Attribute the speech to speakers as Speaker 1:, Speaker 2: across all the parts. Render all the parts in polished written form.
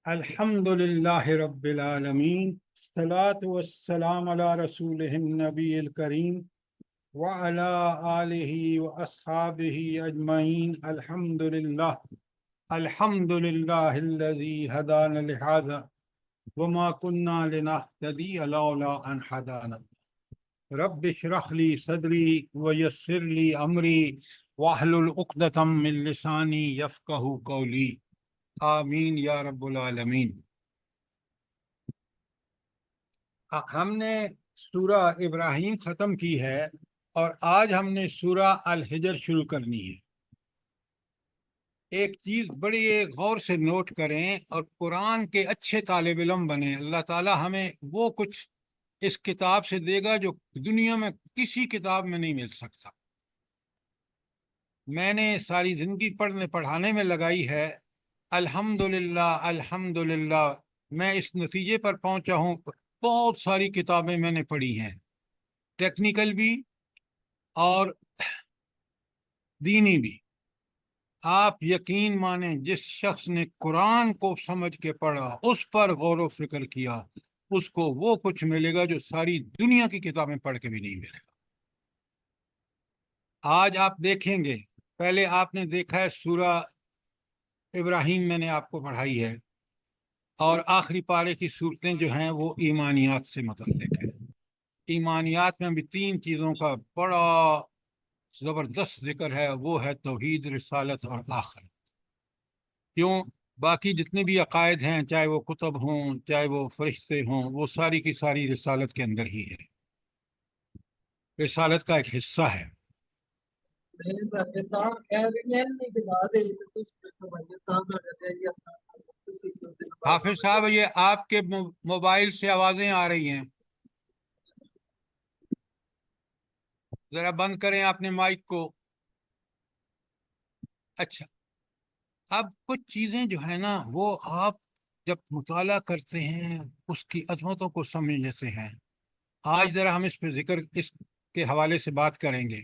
Speaker 1: الحمد لله رب العالمين، الصلاة والسلام على رسوله النبي الكريم وعلى آله وأصحابه أجمعين. الحمد لله الذي هدانا لهذا وما كنا لنهتدي لولا أن هدانا. رب اشرح لي صدري ويسر لي أمري واحلل عقدة من لساني يفقهوا قولي. آمین یا رب العالمین. ہم نے سورہ ابراہیم ختم کی ہے اور آج ہم نے سورہ الحجر شروع کرنی ہے. ایک چیز بڑی غور سے نوٹ کریں اور قرآن کے اچھے طالب علم بنیں. اللہ تعالی ہمیں وہ کچھ اس کتاب سے دے گا جو دنیا میں کسی کتاب میں نہیں مل سکتا. میں نے ساری زندگی پڑھنے پڑھانے میں لگائی ہے. الحمدللہ الحمدللہ میں اس نتیجے پر پہنچا ہوں. بہت ساری کتابیں میں نے پڑھی ہیں، ٹیکنیکل بھی اور دینی بھی. آپ یقین مانیں جس شخص نے قرآن کو سمجھ کے پڑھا، اس پر غور و فکر کیا، اس کو وہ کچھ ملے گا جو ساری دنیا کی کتابیں پڑھ کے بھی نہیں ملے گا. آج آپ دیکھیں گے، پہلے آپ نے دیکھا ہے سورہ ابراہیم میں نے آپ کو پڑھائی ہے، اور آخری پارے کی صورتیں جو ہیں وہ ایمانیات سے متعلق ہیں. ایمانیات میں بھی تین چیزوں کا بڑا زبردست ذکر ہے، وہ ہے توحید، رسالت اور آخرت. کیوں؟ باقی جتنے بھی عقائد ہیں، چاہے وہ کتب ہوں چاہے وہ فرشتے ہوں، وہ ساری کی ساری رسالت کے اندر ہی ہے، رسالت کا ایک حصہ ہے. حافظ صاحب، یہ آپ کے موبائل سے آوازیں آ رہی ہیں، ذرا بند کریں اپنے مائک کو. اچھا، اب کچھ چیزیں جو ہے نا وہ آپ جب مطالعہ کرتے ہیں اس کی عظمتوں کو سمجھ لیتے ہیں. آج ذرا ہم اس پہ ذکر اس کے حوالے سے بات کریں گے.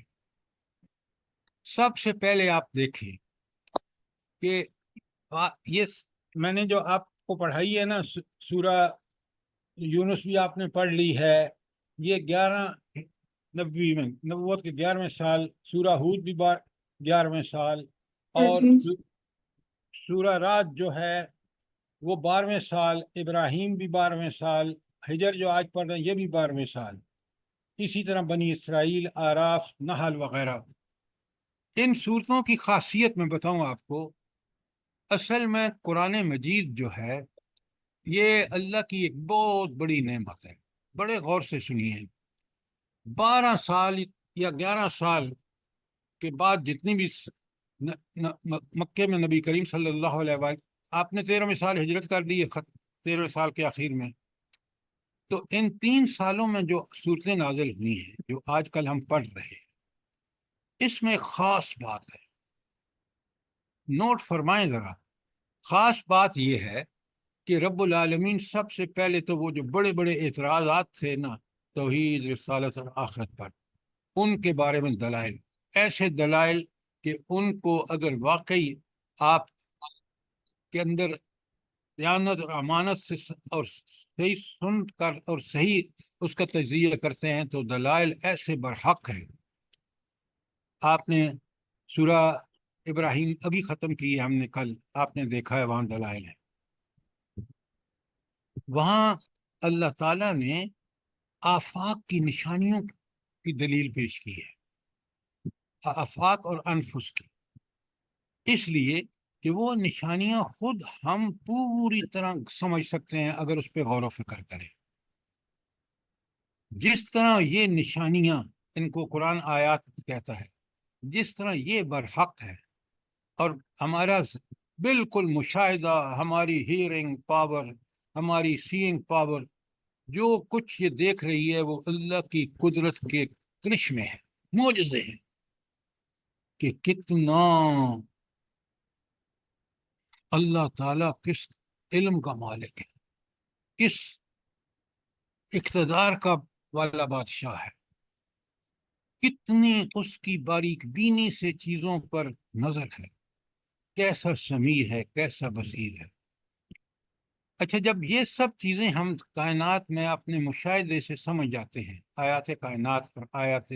Speaker 1: سب سے پہلے آپ دیکھیں کہ یہ میں نے جو آپ کو پڑھائی ہے نا، سورہ یونس بھی آپ نے پڑھ لی ہے. یہ 11 نبوی میں نبوت کے 11ویں سال، سورہ ہود بھی 11ویں سال، اور سورہ رات جو ہے وہ 12ویں سال، ابراہیم بھی 12ویں سال، حجر جو آج پڑھ رہے ہیں یہ بھی 12ویں سال. اسی طرح بنی اسرائیل، آراف، نحل وغیرہ. ان صورتوں کی خاصیت میں بتاؤں آپ کو. اصل میں قرآن مجید جو ہے یہ اللہ کی ایک بہت بڑی نعمت ہے. بڑے غور سے سنیے. 12 سال یا 11 سال کے بعد جتنی بھی مکے میں نبی کریم صلی اللہ علیہ وآلہ، آپ نے 13ویں سال ہجرت کر دی ہے، 13ویں سال کے آخر میں. تو ان 3 سالوں میں جو صورتیں نازل ہوئی ہیں جو آج کل ہم پڑھ رہے ہیں، اس میں خاص بات ہے، نوٹ فرمائیں ذرا. خاص بات یہ ہے کہ رب العالمین سب سے پہلے تو وہ جو بڑے بڑے اعتراضات تھے نا توحید، رسالت اور آخرت پر، ان کے بارے میں دلائل، ایسے دلائل کہ ان کو اگر واقعی آپ کے اندر دیانت اور امانت سے اور صحیح سن کر اور صحیح اس کا تجزیہ کرتے ہیں تو دلائل ایسے برحق ہے. آپ نے سورہ ابراہیم ابھی ختم کی ہے ہم نے کل، آپ نے دیکھا ہے وہاں دلائل ہے. وہاں اللہ تعالیٰ نے آفاق کی نشانیوں کی دلیل پیش کی ہے، آفاق اور انفس کی، اس لیے کہ وہ نشانیاں خود ہم پوری طرح سمجھ سکتے ہیں اگر اس پہ غور و فکر کریں. جس طرح یہ نشانیاں، ان کو قرآن آیات کہتا ہے، جس طرح یہ برحق ہے اور ہمارا بالکل مشاہدہ، ہماری ہیئرنگ پاور، ہماری سینگ پاور، جو کچھ یہ دیکھ رہی ہے وہ اللہ کی قدرت کے کرشمے ہیں، معجزے ہیں کہ کتنا اللہ تعالیٰ کس علم کا مالک ہے، کس اقتدار کا والا بادشاہ ہے، کتنی اس کی باریک بینی سے چیزوں پر نظر ہے، کیسا سمیع ہے، کیسا بصیر ہے. اچھا، جب یہ سب چیزیں ہم کائنات میں اپنے مشاہدے سے سمجھ جاتے ہیں، آیات کائنات اور آیات،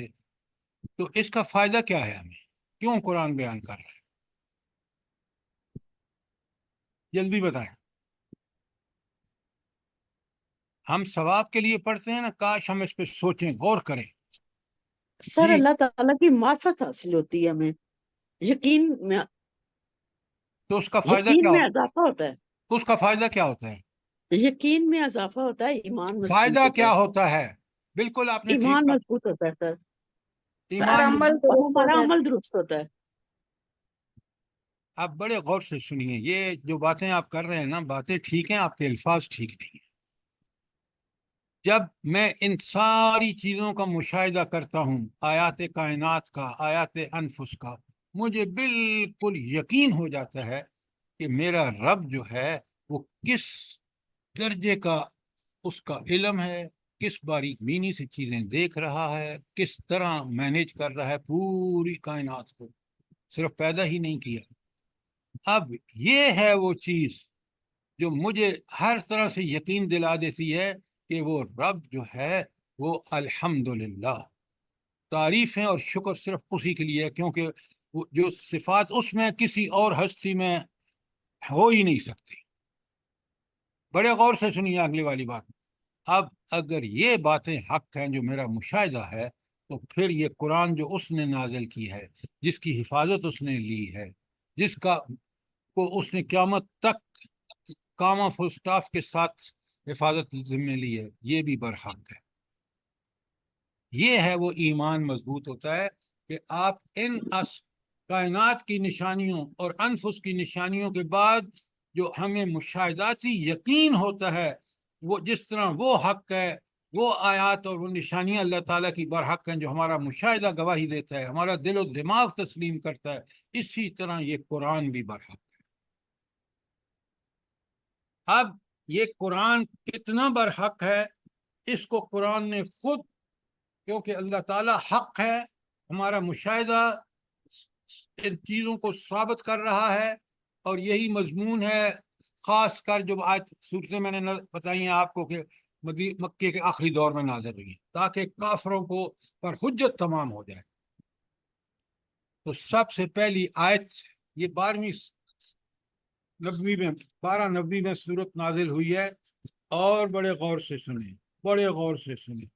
Speaker 1: تو اس کا فائدہ کیا ہے ہمیں؟ کیوں قرآن بیان کر رہا ہے؟ جلدی بتائیں۔ ہم ثواب کے لیے پڑھتے ہیں نا، کاش ہم اس پہ سوچیں، غور کریں۔
Speaker 2: سر
Speaker 1: جی،
Speaker 2: اللہ تعالیٰ کی معرفت حاصل ہوتی ہے ہمیں، یقین میں
Speaker 1: تو اس کا فائدہ
Speaker 2: یقین
Speaker 1: کیا
Speaker 2: میں اضافہ ہوتا ہے،
Speaker 1: اس کا فائدہ کیا ہوتا ہے؟
Speaker 2: یقین میں اضافہ ہوتا ہے، ایمان مضبوط
Speaker 1: فائدہ
Speaker 2: ہوتا ہے،
Speaker 1: کیا ہوتا ہے؟ بالکل آپ نے ٹھیک
Speaker 2: ایمان
Speaker 1: کہا،
Speaker 2: مضبوط ہوتا ہے سر،
Speaker 3: سر
Speaker 1: ایمان۔
Speaker 3: عمل درست
Speaker 2: ہمارا
Speaker 3: ہوتا ہے۔
Speaker 2: عمل درست ہوتا ہے۔
Speaker 1: آپ بڑے غور سے سنیے، یہ جو باتیں آپ کر رہے ہیں نا، باتیں ٹھیک ہیں، آپ کے الفاظ ٹھیک نہیں ہیں۔ جب میں ان ساری چیزوں کا مشاہدہ کرتا ہوں، آیات کائنات کا، آیات انفس کا، مجھے بالکل یقین ہو جاتا ہے کہ میرا رب جو ہے وہ کس درجے کا اس کا علم ہے، کس باریک بینی سے چیزیں دیکھ رہا ہے، کس طرح مینیج کر رہا ہے پوری کائنات کو، صرف پیدا ہی نہیں کیا۔ اب یہ ہے وہ چیز جو مجھے ہر طرح سے یقین دلا دیتی ہے کہ وہ رب جو ہے وہ الحمدللہ، تعریفیں اور شکر صرف اسی کے لیے ہے، کیونکہ وہ جو صفات اس میں کسی اور ہستی میں ہو ہی نہیں سکتی۔ بڑے غور سے سنیے اگلی والی بات۔ اب اگر یہ باتیں حق ہیں جو میرا مشاہدہ ہے، تو پھر یہ قرآن جو اس نے نازل کی ہے، جس کی حفاظت اس نے لی ہے، جس کا کو اس نے قیامت تک کاما فل اسٹاف کے ساتھ حفاظت ذمہ لی ہے، یہ بھی برحق ہے۔ یہ ہے وہ ایمان مضبوط ہوتا ہے کہ آپ ان کائنات کی نشانیوں اور انفس کی نشانیوں کے بعد جو ہمیں مشاہداتی یقین ہوتا ہے، وہ جس طرح وہ حق ہے، وہ آیات اور وہ نشانیاں اللہ تعالیٰ کی برحق ہیں جو ہمارا مشاہدہ گواہی دیتا ہے، ہمارا دل و دماغ تسلیم کرتا ہے، اسی طرح یہ قرآن بھی برحق ہے۔ اب یہ قرآن کتنا برحق ہے، اس کو قرآن نے خود، کیونکہ اللہ تعالیٰ حق ہے، ہمارا مشاہدہ ان چیزوں کو ثابت کر رہا ہے، اور یہی مضمون ہے خاص کر جو آج صورتیں میں نے بتائی ہیں آپ کو کہ مکے کے آخری دور میں نازل ہوئی، تاکہ کافروں کو پر حجت تمام ہو جائے۔ تو سب سے پہلی آیت، یہ 12 نبوی میں صورت نازل ہوئی ہے، اور بڑے غور سے سنیں، بڑے غور سے سنیں۔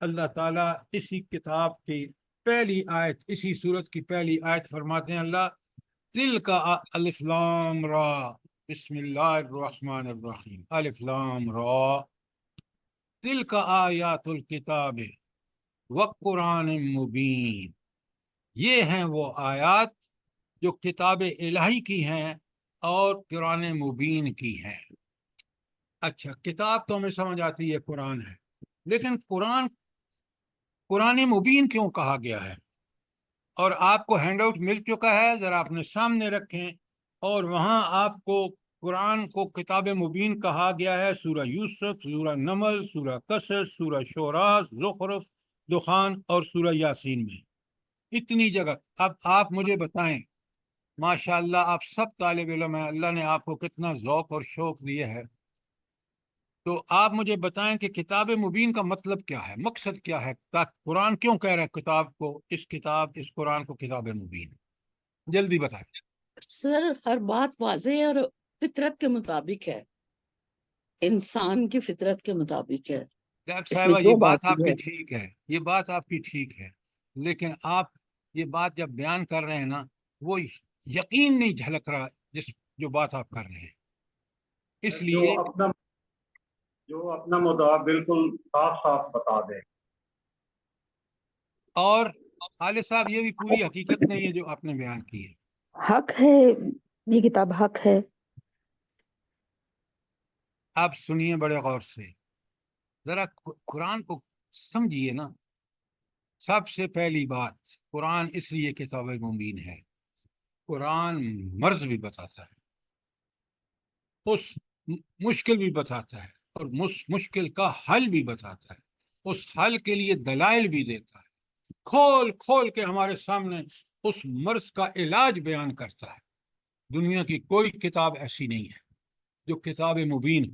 Speaker 1: اللہ تعالیٰ اسی کتاب کی پہلی آیت، اسی صورت کی پہلی آیت فرماتے ہیں، اللہ تل کا الف لام را بسم اللہ الرحمن الرحیم، الف لام را تل کا آیات الکتاب وقرآن مبین، یہ ہیں وہ آیات جو کتاب الہی کی ہیں اور قرآن مبین کی ہیں۔ اچھا، کتاب تو ہمیں سمجھ آتی ہے قرآن ہے، لیکن قرآن مبین کیوں کہا گیا ہے؟ اور آپ کو ہینڈ آؤٹ مل چکا ہے، ذرا اپنے سامنے رکھیں، اور وہاں آپ کو قرآن کو کتاب مبین کہا گیا ہے سورہ یوسف، سورہ نمل، سورہ قصص، سورہ شعراء، زخرف، دخان اور سورہ یاسین میں، اتنی جگہ۔ اب آپ مجھے بتائیں، ماشاءاللہ آپ سب طالب علم ہیں، اللہ نے آپ کو کتنا ذوق اور شوق دیے ہے، تو آپ مجھے بتائیں کہ کتاب مبین کا مطلب کیا ہے، مقصد کیا ہے، قرآن کیوں کہہ رہا ہے کتاب کو، اس قرآن کو کتاب مبین؟ جلدی بتائیں۔
Speaker 2: سر ہر بات واضح ہے اور فطرت کے مطابق ہے، انسان کی فطرت کے مطابق ہے،
Speaker 1: ڈاکٹر
Speaker 2: اس میں
Speaker 1: صاحبہ، یہ
Speaker 2: جو
Speaker 1: بات
Speaker 2: بات
Speaker 1: آپ
Speaker 2: ہے
Speaker 1: کی ٹھیک ہے، یہ بات آپ کی ٹھیک ہے، لیکن آپ یہ بات جب بیان کر رہے ہیں نا، وہ یقین نہیں جھلک رہا جو بات آپ کر رہے ہیں، اس لیے
Speaker 4: جو اپنا مدعا بالکل صاف صاف بتا دے۔
Speaker 1: اور خالد صاحب، یہ بھی پوری حقیقت نہیں ہے جو آپ نے بیان کی ہے۔
Speaker 3: حق ہے، یہ کتاب حق ہے۔
Speaker 1: آپ سنیے بڑے غور سے، ذرا قرآن کو سمجھیے نا۔ سب سے پہلی بات، قرآن اس لیے کتاب مبین ہے، قرآن مرض بھی بتاتا ہے، اس مشکل بھی بتاتا ہے، اور مشکل کا حل بھی بتاتا ہے، اس حل کے لیے دلائل بھی دیتا ہے، کھول کھول کے ہمارے سامنے اس مرض کا علاج بیان کرتا ہے۔ دنیا کی کوئی کتاب ایسی نہیں ہے جو کتاب مبین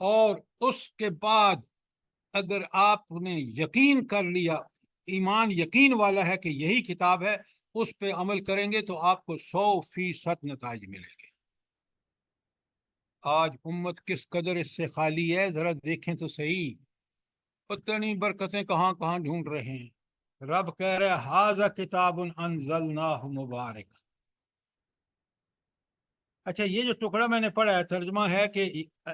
Speaker 1: اور اس کے بعد اگر آپ نے یقین کر لیا، ایمان یقین والا ہے کہ یہی کتاب ہے، اس پہ عمل کریں گے تو آپ کو 100% نتائج ملیں گے۔ آج امت کس قدر اس سے خالی ہے، ذرا دیکھیں تو صحیح، پتہ نہیں برکتیں کہاں کہاں ڈھونڈ رہے ہیں۔ رب کہہ رہے ھذا کتاب انزلناہ مبارک۔ اچھا، یہ جو ٹکڑا میں نے پڑھا ہے ترجمہ ہے کہ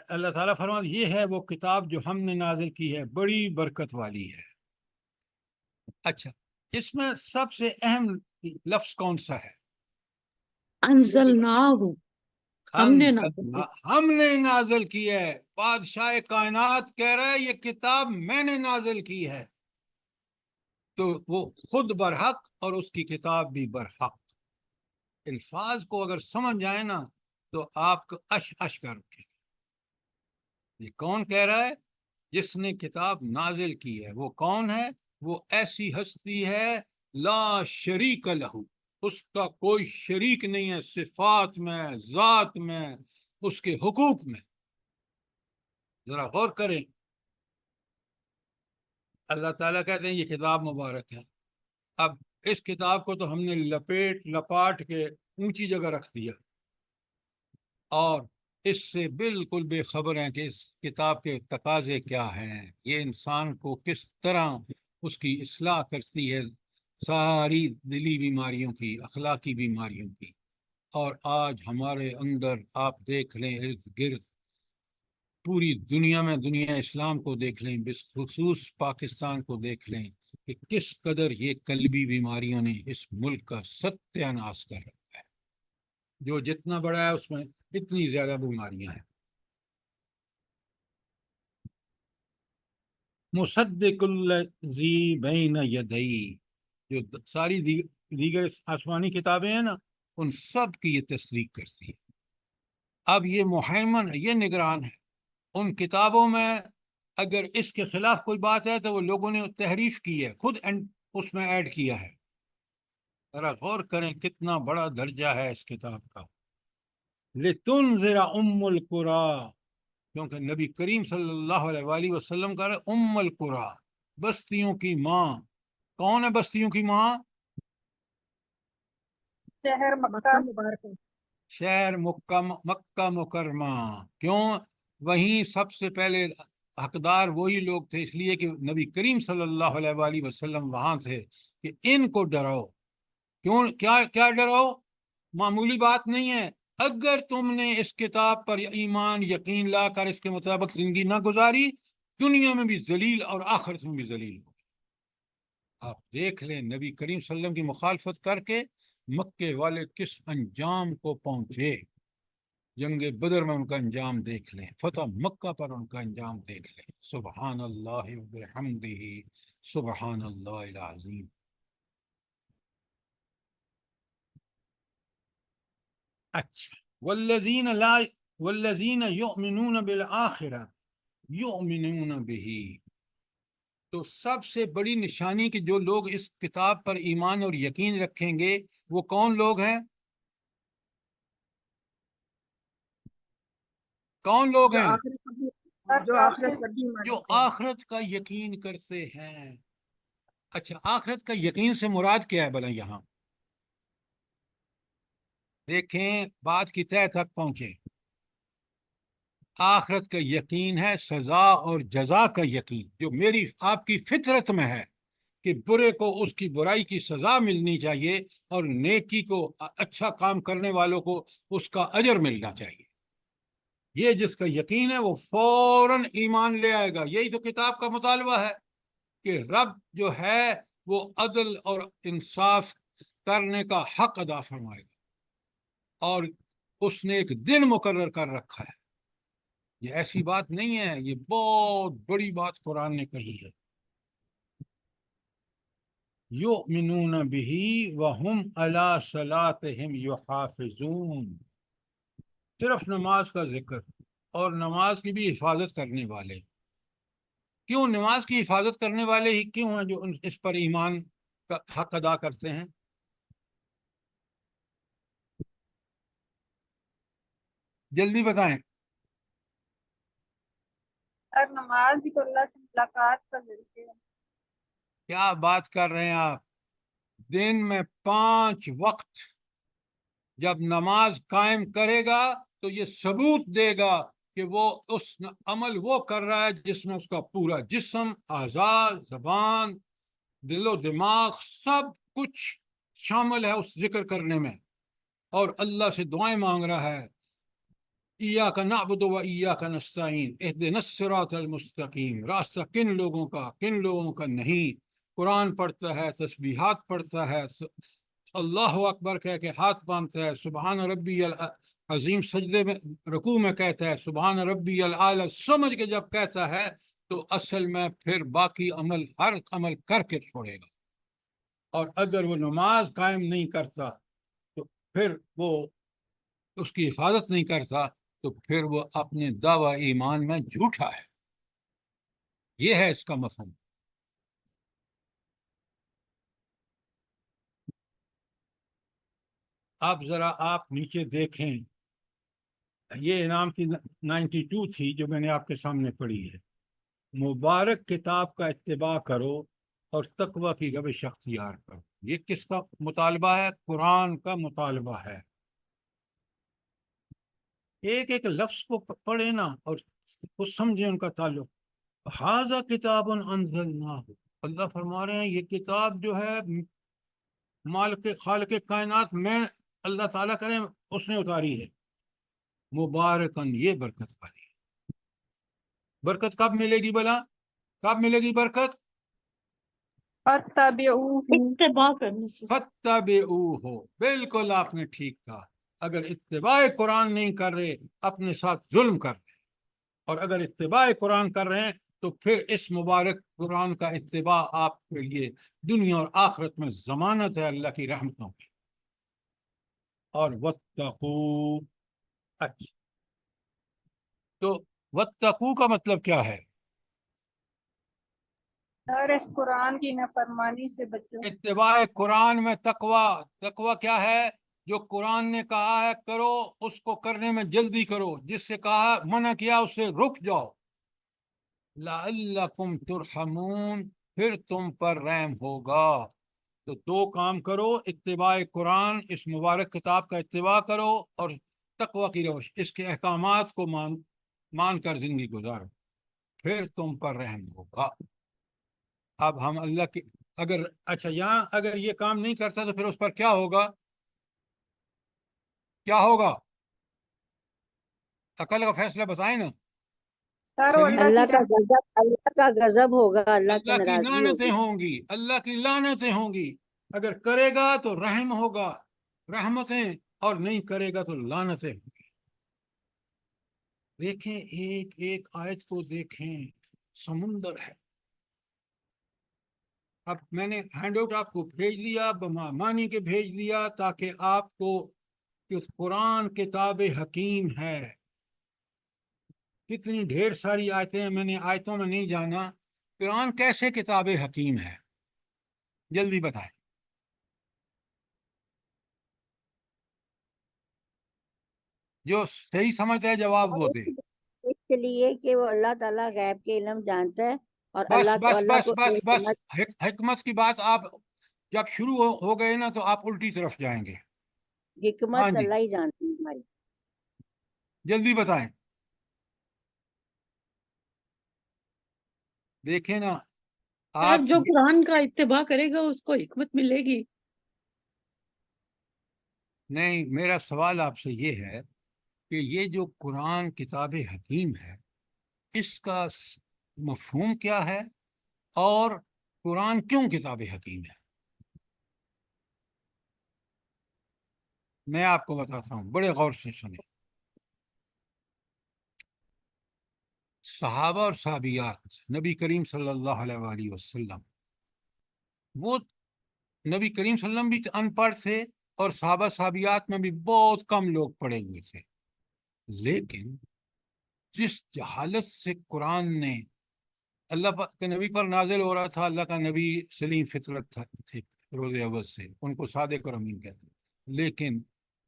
Speaker 1: اللہ تعالیٰ فرماتا یہ ہے وہ کتاب جو ہم نے نازل کی ہے، بڑی برکت والی ہے۔ اچھا، اس میں سب سے اہم لفظ کون سا ہے؟
Speaker 2: انزلناہ، ہم نے نازل کی۔
Speaker 1: ہم نے نازل کی ہے۔ بادشاہ کائنات کہہ رہا ہے یہ کتاب میں نے نازل کی ہے، تو وہ خود برحق اور اس کی کتاب بھی برحق۔ الفاظ کو اگر سمجھ جائے نا تو آپ کو اش اش کر اٹھے۔ یہ کون کہہ رہا ہے؟ جس نے کتاب نازل کی ہے۔ وہ کون ہے؟ وہ ایسی ہستی ہے لا شریک لہو، اس کا کوئی شریک نہیں ہے، صفات میں، ذات میں، اس کے حقوق میں۔ ذرا غور کریں، اللہ تعالیٰ کہتے ہیں یہ کتاب مبارک ہے۔ اب اس کتاب کو تو ہم نے لپاٹ کے اونچی جگہ رکھ دیا، اور اس سے بالکل بے خبر ہیں کہ اس کتاب کے تقاضے کیا ہیں، یہ انسان کو کس طرح اس کی اصلاح کرتی ہے، ساری دلی بیماریوں کی، اخلاقی بیماریوں کی۔ اور آج ہمارے اندر آپ دیکھ لیں، ارد گرد پوری دنیا میں، دنیا اسلام کو دیکھ لیں، بالخصوص پاکستان کو دیکھ لیں کہ کس قدر یہ قلبی بیماریوں نے اس ملک کا ستیہ ناش کر رکھا ہے۔ جو جتنا بڑا ہے اس میں اتنی زیادہ بیماریاں ہیں۔ مصدق الذی بین یدی، جو ساری دیگر آسمانی کتابیں ہیں نا، ان سب کی یہ تصدیق کرتی ہے۔ اب یہ محیمن، یہ نگران ہے ان کتابوں میں۔ اگر اس کے خلاف کوئی بات ہے تو وہ لوگوں نے تحریف کی ہے، خود اس میں ایڈ کیا ہے۔ ذرا غور کریں کتنا بڑا درجہ ہے اس کتاب کا۔ لتنذر ام القری، کیونکہ نبی کریم صلی اللہ علیہ وآلہ وسلم کا رہے ام القری، بستیوں کی ماں۔ کون ہے بستیوں کی ماں؟
Speaker 5: شہر مکہ،
Speaker 1: شہر مکہ مکرمہ۔ کیوں؟ وہیں سب سے پہلے حقدار وہی لوگ تھے، اس لیے کہ نبی کریم صلی اللہ علیہ وآلہ وسلم وہاں تھے کہ ان کو ڈراؤ۔ کیوں؟ کیا ڈراؤ؟ معمولی بات نہیں ہے۔ اگر تم نے اس کتاب پر ایمان یقین لا کر اس کے مطابق زندگی نہ گزاری، دنیا میں بھی ذلیل اور آخرت میں بھی ذلیل ہو۔ آپ دیکھ لیں نبی کریم صلی اللہ علیہ وسلم کی مخالفت کر کے مکے والے کس انجام کو پہنچے۔ جنگ بدر میں ان کا انجام دیکھ لیں، فتح مکہ پر ان کا انجام دیکھ لیں۔ سبحان اللہ وبحمدہ، سبحان اللہ العظیم۔ اچھا، والذین یؤمنون بالآخرہ یؤمنون بہ، تو سب سے بڑی نشانی کہ جو لوگ اس کتاب پر ایمان اور یقین رکھیں گے وہ کون لوگ ہیں؟ کون لوگ ہیں؟ جو آخرت کا یقین کرتے ہیں۔ اچھا، آخرت کا یقین سے مراد کیا ہے بھلا یہاں؟ دیکھیں، بات کی تہہ تک پہنچے۔ آخرت کا یقین ہے سزا اور جزا کا یقین، جو میری آپ کی فطرت میں ہے کہ برے کو اس کی برائی کی سزا ملنی چاہیے اور نیکی کو، اچھا کام کرنے والوں کو اس کا اجر ملنا چاہیے۔ یہ جس کا یقین ہے وہ فوراً ایمان لے آئے گا۔ یہی تو کتاب کا مطالبہ ہے کہ رب جو ہے وہ عدل اور انصاف کرنے کا حق ادا فرمائے گا، اور اس نے ایک دن مقرر کر رکھا ہے۔ یہ ایسی بات نہیں ہے، یہ بہت بڑی بات قرآن نے کہی ہے۔ یؤمنون بہ وہم علی صلاتہم یحافظون، صرف نماز کا ذکر، اور نماز کی بھی حفاظت کرنے والے۔ کیوں نماز کی حفاظت کرنے والے ہی کیوں ہیں؟ جو اس پر ایمان کا حق ادا کرتے ہیں۔ جلدی بتائیں۔
Speaker 5: اور نماز بھی تو اللہ سے ملاقات کا ذریعہ ہے۔
Speaker 1: کیا بات کر رہے ہیں آپ؟ دن میں 5 وقت جب نماز قائم کرے گا تو یہ ثبوت دے گا کہ وہ اس عمل وہ کر رہا ہے جس میں اس کا پورا جسم، اعضاء، زبان، دل و دماغ سب کچھ شامل ہے اس ذکر کرنے میں، اور اللہ سے دعائیں مانگ رہا ہے۔ ایاک نعبد و ایاک نستعین اہدنا الصراط المستقیم، راستہ کن لوگوں کا، کن لوگوں کا نہیں۔ قرآن پڑھتا ہے، تسبیحات پڑھتا ہے، اللہ اکبر کہہ کے ہاتھ باندھتا ہے، سبحان ربی العظیم سجدے میں رکوع میں کہتا ہے، سبحان ربی العالی سمجھ کے جب کہتا ہے تو اصل میں پھر باقی عمل ہر عمل کر کے چھوڑے گا۔ اور اگر وہ نماز قائم نہیں کرتا تو پھر وہ اس کی حفاظت نہیں کرتا تو پھر وہ اپنے دعوی ایمان میں جھوٹا ہے۔ یہ ہے اس کا مفہوم۔ اب ذرا آپ نیچے دیکھیں، یہ انعام کی 92 تھی جو میں نے آپ کے سامنے پڑھی ہے۔ مبارک کتاب کا اتباع کرو اور تقوی کی روش اختیار کرو۔ یہ کس کا مطالبہ ہے؟ قرآن کا مطالبہ ہے۔ ایک ایک لفظ کو پڑھے نا اور اس سمجھیں ان کا تعلق۔ ھذا کتاب انزلناہ، اللہ فرما رہے ہیں یہ کتاب جو ہے مالک خالق کائنات میں اللہ تعالیٰ کرے اس نے اتاری ہے۔ مبارکن، یہ برکت والی ہے۔ برکت کب ملے گی بلا؟ کب ملے گی برکت؟
Speaker 5: فَاتَّبِعُوهُ،
Speaker 2: اتباع کرنے سے۔
Speaker 1: فَاتَّبِعُوهُ، بالکل آپ نے ٹھیک کہا۔ اگر اتباع قرآن نہیں کر رہے اپنے ساتھ ظلم کر رہے، اور اگر اتباع قرآن کر رہے ہیں تو پھر اس مبارک قرآن کا اتباع آپ کے لیے دنیا اور آخرت میں ضمانت ہے اللہ کی رحمتوں کی۔ اور وَاتَّقُوا، اچھا تو وَاتَّقُوا کا مطلب کیا ہے؟
Speaker 5: اور اس قرآن کی نافرمانی سے بچو۔
Speaker 1: اتباع قرآن میں تقوی کیا ہے؟ جو قرآن نے کہا ہے کرو اس کو کرنے میں جلدی کرو، جس سے کہا منع کیا اس سے رک جاؤ۔ لعلکم ترحمون، پھر تم پر رحم ہوگا۔ تو 2 کام کرو، اتباع قرآن، اس مبارک کتاب کا اتباع کرو، اور تقوی کی روش، اس کے احکامات کو مان کر زندگی گزارو، پھر تم پر رحم ہوگا۔ اب ہم اللہ کی اچھا یہاں اگر یہ کام نہیں کرتا تو پھر اس پر کیا ہوگا؟ کیا ہوگا؟ عقل کا فیصلہ بتائیں نا۔
Speaker 5: سر وہ
Speaker 1: سلیم،
Speaker 3: اللہ کا غضب ہوگا، اللہ کی
Speaker 1: اللہ کی
Speaker 3: ناراضگی
Speaker 1: لعنتیں
Speaker 3: ہوگی۔
Speaker 1: ہوں گی، اللہ کی لعنتیں ہوں گی۔ اگر کرے گا تو رحم ہوگا، رحمتیں، اور نہیں کرے گا تو لعنتیں ہوں گی۔ دیکھیں ایک ایک آیت کو دیکھیں، سمندر ہے۔ اب میں نے ہینڈ آؤٹ آپ کو بھیج دیا، مانی کے بھیج دیا تاکہ آپ کو کہ قرآن کتاب حکیم ہے۔ کتنی ڈھیر ساری آیتیں ہیں، میں نے آیتوں میں نہیں جانا۔ قرآن کیسے کتاب حکیم ہے؟ جلدی بتائیں۔ جو صحیح سمجھتا ہے جواب وہ دے۔
Speaker 3: اس لیے کہ وہ اللہ تعالیٰ غیب کے علم جانتا ہے، اور
Speaker 1: بس
Speaker 3: اللہ
Speaker 1: بس
Speaker 3: اللہ
Speaker 1: بس
Speaker 3: کو
Speaker 1: بس
Speaker 3: ایک
Speaker 1: بس
Speaker 3: سمجھ۔
Speaker 1: حکمت کی بات آپ جب شروع ہو گئے نا تو آپ الٹی طرف جائیں گے۔ ہاں
Speaker 3: حکمت
Speaker 1: جی،
Speaker 3: اللہ ہی جانتی ہے ہماری۔
Speaker 1: جلدی بتائیں۔ دیکھیں نا
Speaker 2: سر
Speaker 1: آپ،
Speaker 2: جو قرآن کا اتباع کرے گا اس کو حکمت ملے گی۔
Speaker 1: نہیں، میرا سوال آپ سے یہ ہے کہ یہ جو قرآن کتاب حکیم ہے اس کا مفہوم کیا ہے، اور قرآن کیوں کتاب حکیم ہے؟ میں آپ کو بتاتا ہوں، بڑے غور سے سنیں۔ صحابہ اور صحابیات، نبی کریم صلی اللہ علیہ وآلہ وسلم، وہ نبی کریم صلی اللہ علیہ وسلم بھی ان پڑھ تھے، اور صحابہ صحابیات میں بھی بہت کم لوگ پڑھے ہوئے تھے، لیکن جس جہالت سے قرآن نے اللہ کے نبی پر نازل ہو رہا تھا، اللہ کا نبی سلیم فطرت تھے روز اول سے، ان کو صادق اور امین کہتے ہیں، لیکن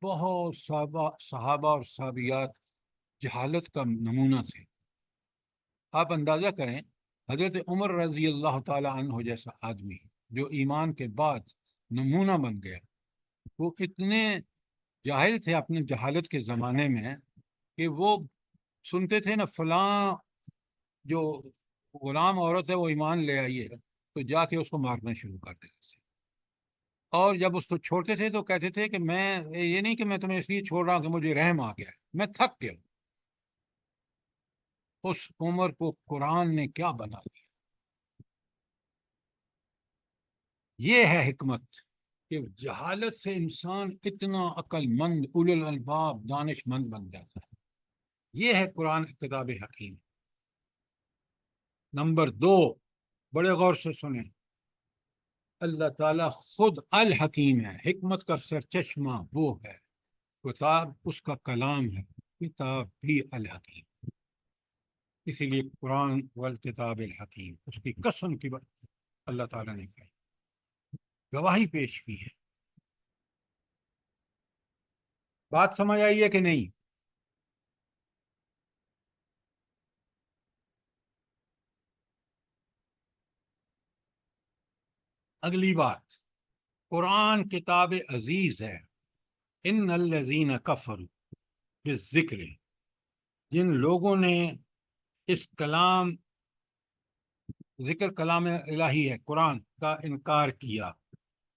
Speaker 1: بہت صحابہ اور صحابیات جہالت کا نمونہ تھے۔ آپ اندازہ کریں حضرت عمر رضی اللہ تعالی عنہ جیسا آدمی جو ایمان کے بعد نمونہ بن گیا، وہ اتنے جاہل تھے اپنے جہالت کے زمانے میں کہ وہ سنتے تھے نا فلاں جو غلام عورت ہے وہ ایمان لے آئی ہے، تو جا کے اس کو مارنا شروع کر دیتے تھے، اور جب اس کو چھوڑتے تھے تو کہتے تھے کہ میں یہ نہیں کہ میں تمہیں اس لیے چھوڑ رہا ہوں کہ مجھے رحم آ گیا ہے، میں تھک گیا ہوں۔ اس عمر کو قرآن نے کیا بنا دیا۔ یہ ہے حکمت کہ جہالت سے انسان اتنا عقل مند، اولو الالباب، دانش مند بن جاتا ہے۔ یہ ہے قرآن کتاب حکیم۔ نمبر 2، بڑے غور سے سنیں، اللہ تعالیٰ خود الحکیم ہے، حکمت کا سرچشمہ وہ ہے، کتاب اس کا کلام ہے، کتاب بھی الحکیم، اسی لیے قرآن والکتاب الحکیم، اس کی قسم کی بات اللہ تعالیٰ نے کہی، گواہی پیش کی ہے۔ بات سمجھ آئی ہے کہ نہیں؟ اگلی بات، قرآن کتاب عزیز ہے۔ ان الذین کفروا بالذکر، جن لوگوں نے اس کلام، ذکر کلام الہی ہے قرآن کا، انکار کیا،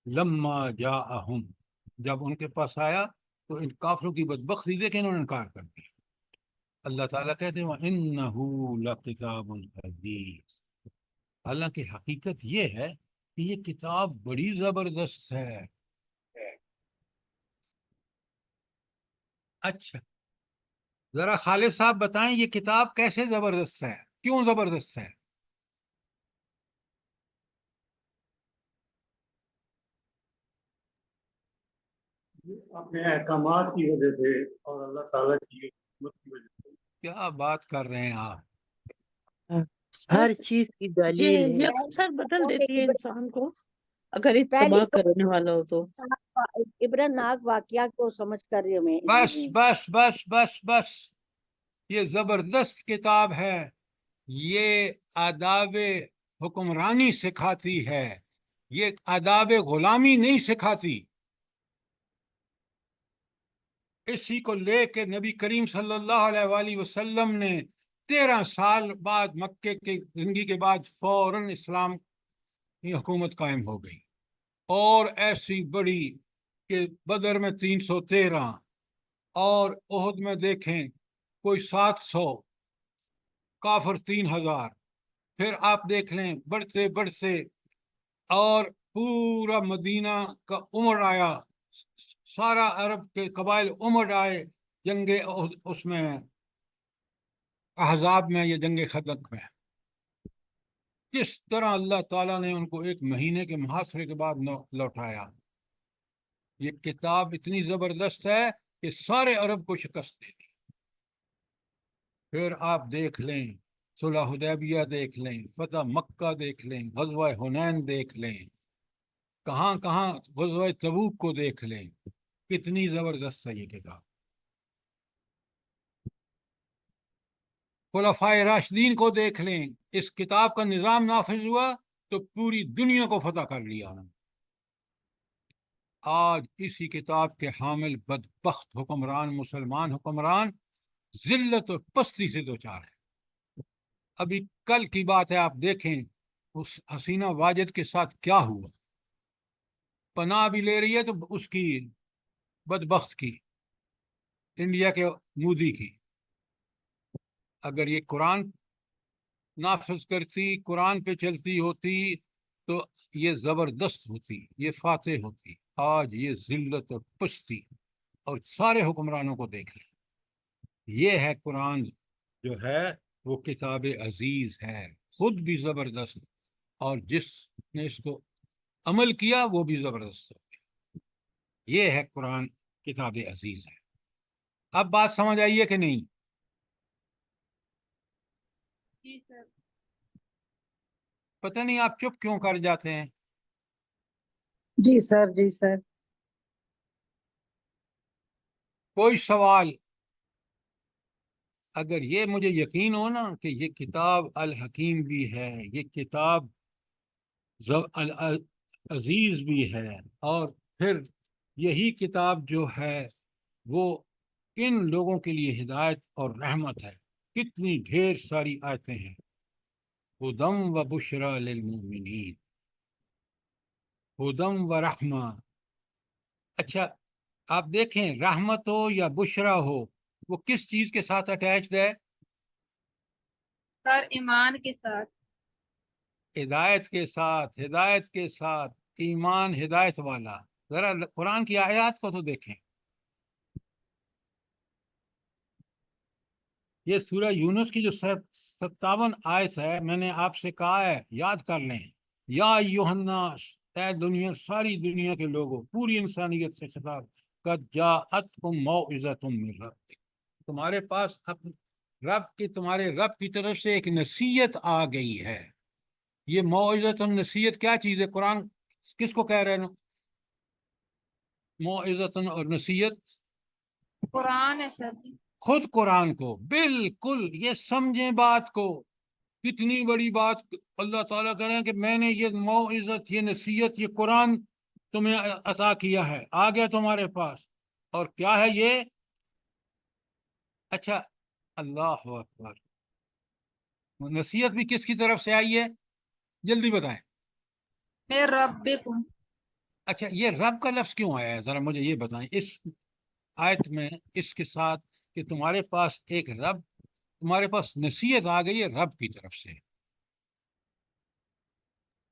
Speaker 1: لما جاءہم، جب ان کے پاس آیا تو ان کافروں کی بدبختی دیکھ کے انہوں نے انکار کر دیا۔ اللہ تعالیٰ کہتے ہیں وَإِنَّهُ لَكِتَابٌ عَزِيزٌ، حالانکہ حقیقت یہ ہے کہ یہ کتاب بڑی زبردست ہے۔ اچھا، ذرا خالد صاحب بتائیں یہ کتاب کیسے زبردست ہے، کیوں زبردست ہے؟
Speaker 4: اپنے احکامات کی وجہ سے اور اللہ تعالیٰ کی حکمت کی وجہ سے۔
Speaker 1: کیا بات کر رہے ہیں آپ؟
Speaker 2: ہر
Speaker 6: چیز کی
Speaker 2: یہ
Speaker 6: دلیل ہے۔
Speaker 2: یہ اکثر بدل دیتی ہے
Speaker 3: عبرت
Speaker 2: انسان کو اگر
Speaker 3: پہلی
Speaker 2: اتباع کرنے والا ہو تو۔
Speaker 3: عبرت ناک واقعہ کو سمجھ کر رہی ہوں میں۔
Speaker 1: بس بس بس بس بس، یہ زبردست کتاب ہے، یہ آداب حکمرانی سکھاتی ہے، یہ آداب غلامی نہیں سکھاتی۔ اسی کو لے کے نبی کریم صلی اللہ علیہ وآلہ وسلم نے 13 سال بعد مکے کی زندگی کے بعد فوراً اسلام کی حکومت قائم ہو گئی، اور ایسی بڑی کہ بدر میں 313 اور احد میں دیکھیں کوئی 700، کافر 3000، پھر آپ دیکھ لیں بڑھتے بڑھتے، اور پورا مدینہ کا عمر آیا، سارا عرب کے قبائل عمر آئے جنگ اس میں احزاب میں یا جنگ خندق میں۔ کس طرح اللہ تعالیٰ نے ان کو 1 مہینے کے محاصرے کے بعد لوٹایا۔ یہ کتاب اتنی زبردست ہے کہ سارے عرب کو شکست دے دی۔ پھر آپ دیکھ لیں صلح حدیبیہ، دیکھ لیں فتح مکہ، دیکھ لیں غزوہ حنین، دیکھ لیں کہاں کہاں، غزوہ تبوک کو دیکھ لیں، کتنی زبردست ہے یہ کتاب۔ خلفائے راشدین کو دیکھ لیں، اس کتاب کا نظام نافذ ہوا تو پوری دنیا کو فتح کر لیا انہوں نے۔ آج اسی کتاب کے حامل بدبخت حکمران، مسلمان حکمران، ذلت اور پستی سے دوچار ہے۔ ابھی کل کی بات ہے، آپ دیکھیں اس حسینہ واجد کے ساتھ کیا ہوا، پناہ بھی لے رہی ہے تو اس کی بدبخت کی، انڈیا کے مودی کی۔ اگر یہ قرآن نافذ کرتی، قرآن پہ چلتی ہوتی تو یہ زبردست ہوتی، یہ فاتح ہوتی۔ آج یہ ذلت اور پستی، اور سارے حکمرانوں کو دیکھ لیں۔ یہ ہے قرآن جو ہے وہ کتاب عزیز ہے، خود بھی زبردست، اور جس نے اس کو عمل کیا وہ بھی زبردست ہو گیا۔ یہ ہے قرآن کتاب عزیز ہے۔ اب بات سمجھ آئی ہے کہ نہیں؟
Speaker 5: جی سر۔
Speaker 1: پتہ نہیں آپ چپ کیوں کر جاتے ہیں؟
Speaker 6: جی سر، جی سر۔
Speaker 1: کوئی سوال؟ اگر یہ مجھے یقین ہو نا کہ یہ کتاب الحکیم بھی ہے، یہ کتاب عزیز بھی ہے، اور پھر یہی کتاب جو ہے وہ کن لوگوں کے لیے ہدایت اور رحمت ہے، کتنی ڈھیر ساری آیتیں ہیں، ہدم و بشرا للمؤمنین، ہدم و رحمہ۔ اچھا آپ دیکھیں، رحمت ہو یا بشرا ہو، وہ کس چیز کے ساتھ اٹیچڈ ہے؟
Speaker 5: سر ایمان کے ساتھ۔
Speaker 1: ہدایت کے ساتھ، ہدایت کے ساتھ، ایمان ہدایت والا۔ ذرا قرآن کی آیات کو تو دیکھیں، یہ سورہ یونس کی جو 57 آیت ہے، میں نے آپ سے کہا ہے یاد کر لیں، یا ایھا الناس، اے دنیا، ساری دنیا کے لوگوں، پوری انسانیت سے خطاب، قد جاءتکم موعظۃ من ربکم، تمہارے پاس تمہارے رب کی طرف سے ایک نصیحت آ گئی ہے۔ یہ موعظۃ نصیحت کیا چیز ہے؟ قرآن کس کو کہہ رہے ہیں؟ موعظۃ اور نصیحت
Speaker 5: قرآن ہے سر جی۔
Speaker 1: خود قرآن کو، بالکل، یہ سمجھیں بات کو، کتنی بڑی بات اللہ تعالیٰ کہہ رہے ہیں کہ میں نے یہ موعظت، یہ نصیحت، یہ قرآن تمہیں عطا کیا ہے، آ گیا تمہارے پاس، اور کیا ہے یہ؟ اچھا، اللہ اکبر، نصیحت بھی کس کی طرف سے آئی ہے؟ جلدی بتائیں۔
Speaker 5: میں ربکم۔
Speaker 1: اچھا، یہ رب کا لفظ کیوں آیا ہے؟ ذرا مجھے یہ بتائیں، اس آیت میں اس کے ساتھ کہ تمہارے پاس ایک رب، تمہارے پاس نصیحت آ گئی ہے رب کی طرف سے،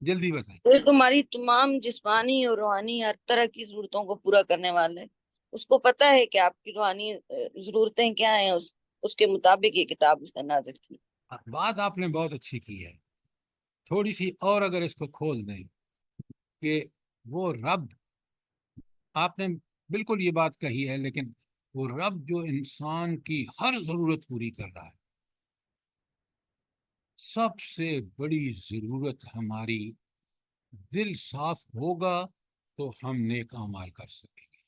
Speaker 1: جلدی بتائیں۔
Speaker 7: یہ تمہاری تمام جسمانی اور روحانی ہر طرح کی ضرورتوں کو پورا کرنے والا ہے۔ اس کو پتا ہے کہ آپ کی روحانی ضرورتیں کیا ہیں، اس کے مطابق یہ کتاب اس نے نازل کی۔
Speaker 1: بات آپ نے بہت اچھی کی ہے، تھوڑی سی اور اگر اس کو کھول دیں کہ وہ رب، آپ نے بالکل یہ بات کہی ہے، لیکن وہ رب جو انسان کی ہر ضرورت پوری کر رہا ہے، سب سے بڑی ضرورت ہماری، دل صاف ہوگا تو ہم نیک اعمال کر سکیں گے،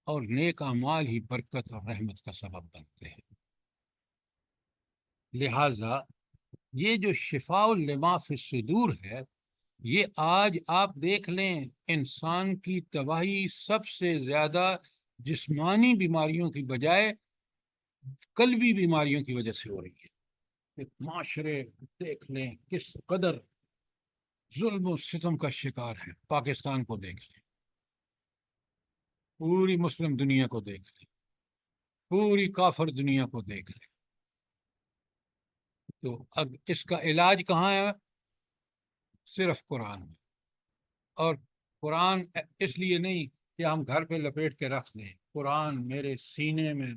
Speaker 1: اور نیک اعمال ہی برکت اور رحمت کا سبب بنتے ہیں۔ لہٰذا یہ جو شفاء لما فی الصدور ہے، یہ آج آپ دیکھ لیں، انسان کی تباہی سب سے زیادہ جسمانی بیماریوں کی بجائے قلبی بیماریوں کی وجہ سے ہو رہی ہے۔ معاشرے دیکھ لیں کس قدر ظلم و ستم کا شکار ہے، پاکستان کو دیکھ لیں، پوری مسلم دنیا کو دیکھ لیں، پوری کافر دنیا کو دیکھ لیں، تو اب اس کا علاج کہاں ہے؟ صرف قرآن میں، اور قرآن اس لیے نہیں کہ ہم گھر پہ لپیٹ کے رکھ لیں، قرآن میرے سینے میں،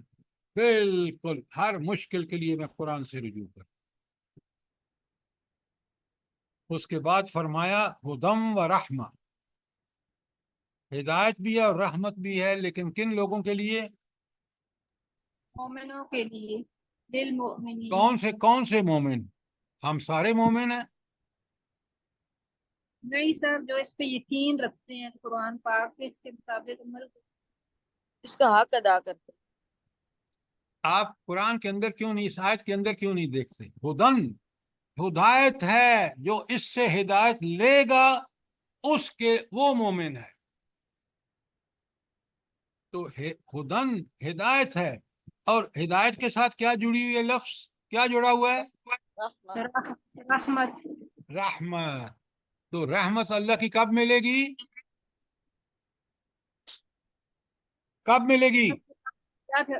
Speaker 1: بالکل ہر مشکل کے لیے میں قرآن سے رجوع کروں۔ اس کے بعد فرمایا ہدم و رحمہ، ہدایت بھی ہے اور رحمت بھی ہے، لیکن کن لوگوں کے لیے؟
Speaker 5: مومنوں کے لیے، للمؤمنین۔
Speaker 1: کون سے مومن؟ ہم سارے مومن ہیں؟
Speaker 5: نہیں سر، جو اس پہ یقین رکھتے ہیں قرآن پاک کے، اس کے مطابق عمل کرتے
Speaker 7: اس کا حق ادا کرتے۔
Speaker 1: آپ قرآن کے اندر کیوں نہیں، اس آیت کے اندر کیوں نہیں دیکھتے؟ ہدن، ہدایت ہے، جو اس سے ہدایت لے گا اس کے وہ مومن ہے، تو ہدن ہدایت ہے، اور ہدایت کے ساتھ کیا جڑی ہوئی ہے؟ لفظ کیا جڑا ہوا ہے؟
Speaker 5: ہیں۔ رحمت۔
Speaker 1: رحمت۔ تو رحمت اللہ کی کب ملے گی؟ کب ملے گی؟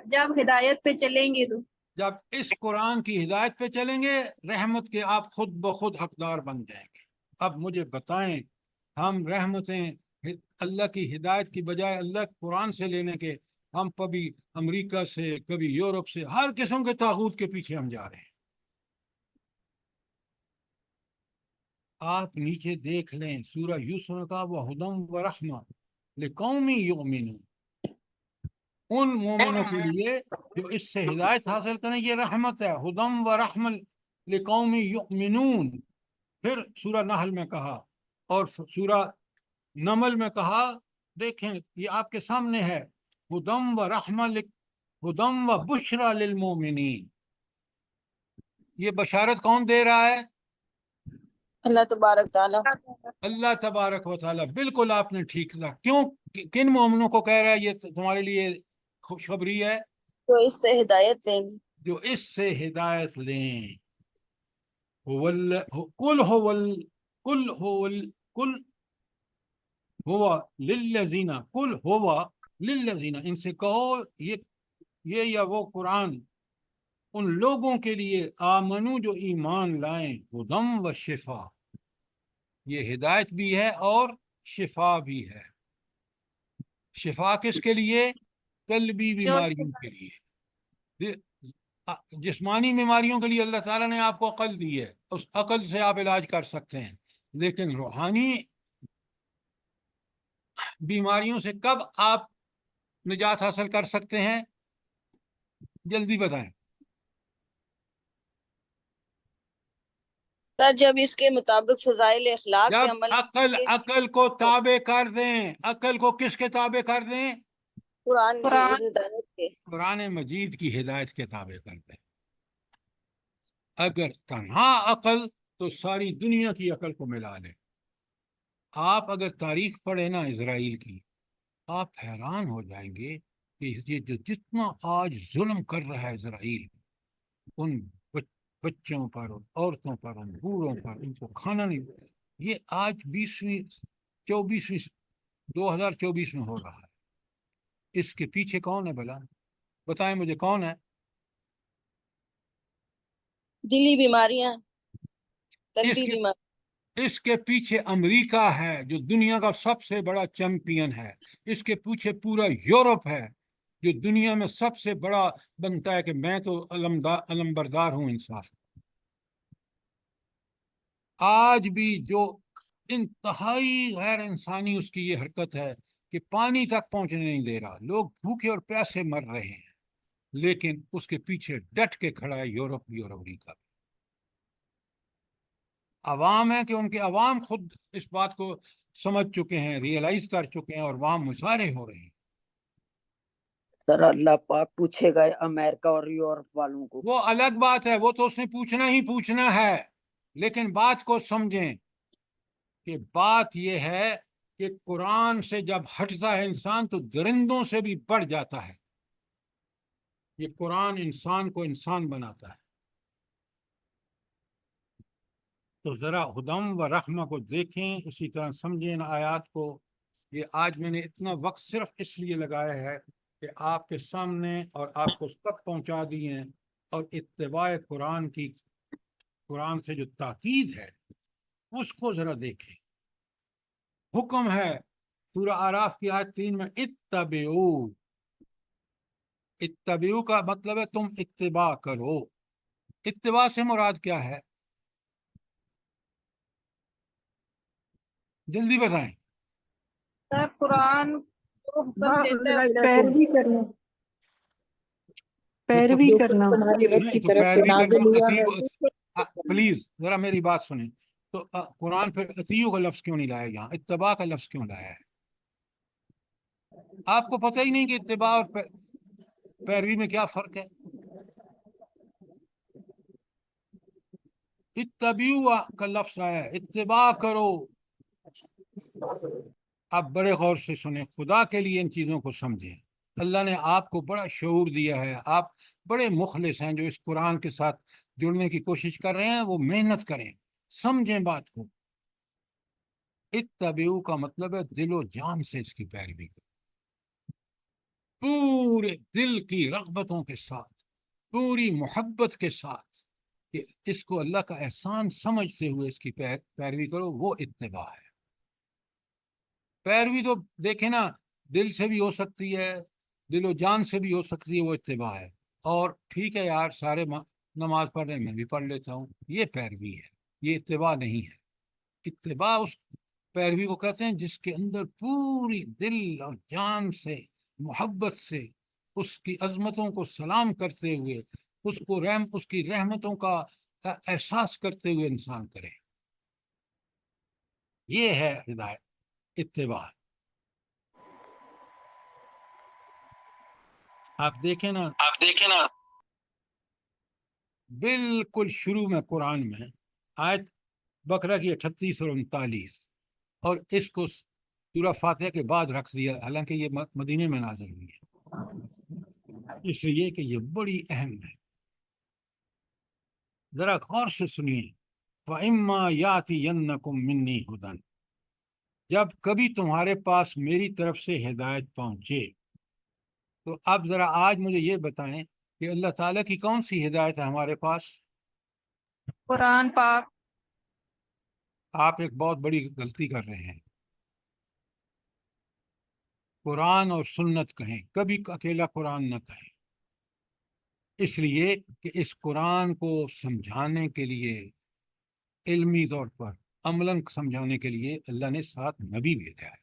Speaker 5: جب ہدایت پہ چلیں گے تو۔
Speaker 1: جب اس قرآن کی ہدایت پہ چلیں گے، رحمت کے آپ خود بخود حقدار بن جائیں گے۔ اب مجھے بتائیں، ہم رحمتیں اللہ کی ہدایت کی بجائے اللہ قرآن سے لینے کے، ہم کبھی امریکہ سے، کبھی یورپ سے، ہر قسم کے طاغوت کے پیچھے ہم جا رہے ہیں۔ آپ نیچے دیکھ لیں، سورہ یوسف کا وَہُدًى وَرَحْمَةً لِقَوْمٍ يُؤْمِنُونَ، ان مومنوں کے لیے جو اس سے ہدایت حاصل کریں، یہ رحمت ہے، ہدم و رحمت لقوم یؤمنون۔ پھر سورہ نحل میں کہا اور سورہ نمل میں کہا، دیکھیں یہ آپ کے سامنے ہے، ہدم و رحمت، ہدم و بشرا للمومنین، یہ بشارت کون دے رہا ہے؟
Speaker 7: اللہ تبارک تعالیٰ.
Speaker 1: اللہ تبارک و تعالیٰ. بالکل آپ نے ٹھیک کہا. کیوں؟ کن مومنوں کو کہہ رہا ہے یہ تمہارے لیے خوشخبری ہے؟
Speaker 7: تو اس سے ہدایت لیں گے.
Speaker 1: جو اس سے ہدایت لیں. قل هو قل هو قل هو للذین قل هو للذین، ان سے کہو یہ یا وہ قرآن ان لوگوں کے لیے آمنو جو ایمان لائیں، ہدم و شفا، یہ ہدایت بھی ہے اور شفا بھی ہے. شفا کس کے لیے؟ قلبی بیماریوں کے لیے. جسمانی بیماریوں کے لیے اللہ تعالیٰ نے آپ کو عقل دی ہے، اس عقل سے آپ علاج کر سکتے ہیں، لیکن روحانی بیماریوں سے کب آپ نجات حاصل کر سکتے ہیں؟ جلدی بتائیں.
Speaker 7: سر جب اس کے مطابق فضائل اخلاق پہ
Speaker 1: جب
Speaker 7: عمل
Speaker 1: عقل کو تابع کر دیں. عقل کو کس کے تابع کر دیں؟
Speaker 7: قرآن کی ہدایت کے.
Speaker 1: قرآن مجید کی ہدایت کے تابع کر دیں. اگر تنہا عقل تو ساری دنیا کی عقل کو ملا لے. آپ اگر تاریخ پڑھیں نا اسرائیل کی، آپ حیران ہو جائیں گے کہ یہ جو جتنا آج ظلم کر رہا ہے اسرائیل ان بچوں پر، ان عورتوں پر، ان بوڑھوں پر، ان کو کھانا نہیں، یہ آج 2024 میں ہو رہا ہے. اس کے پیچھے کون ہے بھلا؟ بتائیں مجھے کون ہے؟
Speaker 7: دلی بیماریاں،
Speaker 1: اس
Speaker 7: قلبی
Speaker 1: کے
Speaker 7: بیماری.
Speaker 1: اس کے پیچھے امریکہ ہے جو دنیا کا سب سے بڑا چیمپئن ہے. اس کے پیچھے پورا یورپ ہے جو دنیا میں سب سے بڑا بنتا ہے کہ میں تو علمبردار ہوں انصاف. آج بھی جو انتہائی غیر انسانی اس کی یہ حرکت ہے کہ پانی تک پہنچنے نہیں دے رہا، لوگ بھوکے اور پیاسے مر رہے ہیں، لیکن اس کے پیچھے ڈٹ کے کھڑا ہے یورپ بھی اور امریکہ بھی. عوام ہے کہ ان کے عوام خود اس بات کو سمجھ چکے ہیں، ریئلائز کر چکے ہیں، اور وہاں مظاہرے ہو رہے ہیں.
Speaker 6: سر اللہ پاک پوچھے گا امریکہ اور یورپ والوں کو.
Speaker 1: وہ الگ بات ہے، وہ تو اس نے پوچھنا ہی پوچھنا ہے، لیکن بات کو سمجھیں کہ بات یہ ہے کہ قرآن سے جب ہٹتا ہے انسان تو درندوں سے بھی بڑھ جاتا ہے. یہ قرآن انسان کو انسان بناتا ہے. تو ذرا ہدم و رحمہ کو دیکھیں، اسی طرح سمجھیں آیات کو. یہ آج میں نے اتنا وقت صرف اس لیے لگایا ہے کہ آپ کے سامنے اور آپ کو تک پہنچا دی ہیں، اور اتباع قرآن کی، قرآن سے جو تاکید ہے اس کو ذرا دیکھیں. حکم ہے سورہ اعراف کی آیت 3 میں اتبعو. اتبعو کا مطلب ہے تم اتباع کرو. اتباع سے مراد کیا ہے؟ جلدی بتائیں.
Speaker 5: سر قرآن کو حکم دیتا ہے
Speaker 6: پیروی کرنا، پیروی
Speaker 1: تو
Speaker 6: کرنا. تمہاری رب
Speaker 1: نہیں
Speaker 6: کی
Speaker 1: تو
Speaker 6: طرف سے
Speaker 1: پیروی
Speaker 6: نازل ہوا ہے.
Speaker 1: کرنا. پلیز ذرا میری بات سنیں. تو قرآن پھر اطیعوا کا لفظ کیوں نہیں لایا یہاں؟ اتباع کا لفظ کیوں لایا ہے؟ آپ کو پتہ ہی نہیں کہ اتباع اور پیروی میں کیا فرق ہے؟ اتبعوا کا لفظ آیا ہے، اتباع کرو. آپ بڑے غور سے سنیں، خدا کے لیے ان چیزوں کو سمجھیں. اللہ نے آپ کو بڑا شعور دیا ہے، آپ بڑے مخلص ہیں جو اس قرآن کے ساتھ جڑنے کی کوشش کر رہے ہیں. وہ محنت کریں، سمجھیں بات کو. اتبعوا کا مطلب ہے دل و جان سے اس کی پیروی کرو، پورے دل کی رغبتوں کے ساتھ، پوری محبت کے ساتھ، کہ اس کو اللہ کا احسان سمجھتے ہوئے اس کی پیروی کرو. وہ اتباع ہے. پیروی تو دیکھیں نا، دل سے بھی ہو سکتی ہے، دل و جان سے بھی ہو سکتی ہے، وہ اتباع ہے. اور ٹھیک ہے یار، سارے نماز پڑھ رہے ہیں، میں بھی پڑھ لیتا ہوں، یہ پیروی ہے، یہ اتباع نہیں ہے. اتباع اس پیروی کو کہتے ہیں جس کے اندر پوری دل اور جان سے، محبت سے، اس کی عظمتوں کو سلام کرتے ہوئے، اس کی رحمتوں کا احساس کرتے ہوئے انسان کرے. یہ ہے ہدایت، اتباع. آپ دیکھیں نا بالکل شروع میں قرآن میں آیت بقرہ کی 38 اور 39، اور اس کو سورہ فاتحہ کے بعد رکھ دیا، حالانکہ یہ مدینے میں نازل ہوئی ہے، اس لیے کہ یہ بڑی اہم ہے۔ ذرا غور سے سنیے، فَإِمَّا يَأْتِيَنَّكُم مِّنِّي هُدًى، جب کبھی تمہارے پاس میری طرف سے ہدایت پہنچے۔ تو اب ذرا آج مجھے یہ بتائیں کہ اللہ تعالیٰ کی کون سی ہدایت ہے ہمارے پاس؟
Speaker 5: قرآن پاک۔
Speaker 1: آپ ایک بہت بڑی غلطی کر رہے ہیں۔ قرآن اور سنت کہیں، کبھی اکیلا قرآن نہ کہیں، اس لیے کہ اس قرآن کو سمجھانے کے لیے، علمی طور پر عملاً سمجھانے کے لیے اللہ نے 7 نبی بھیجا ہے۔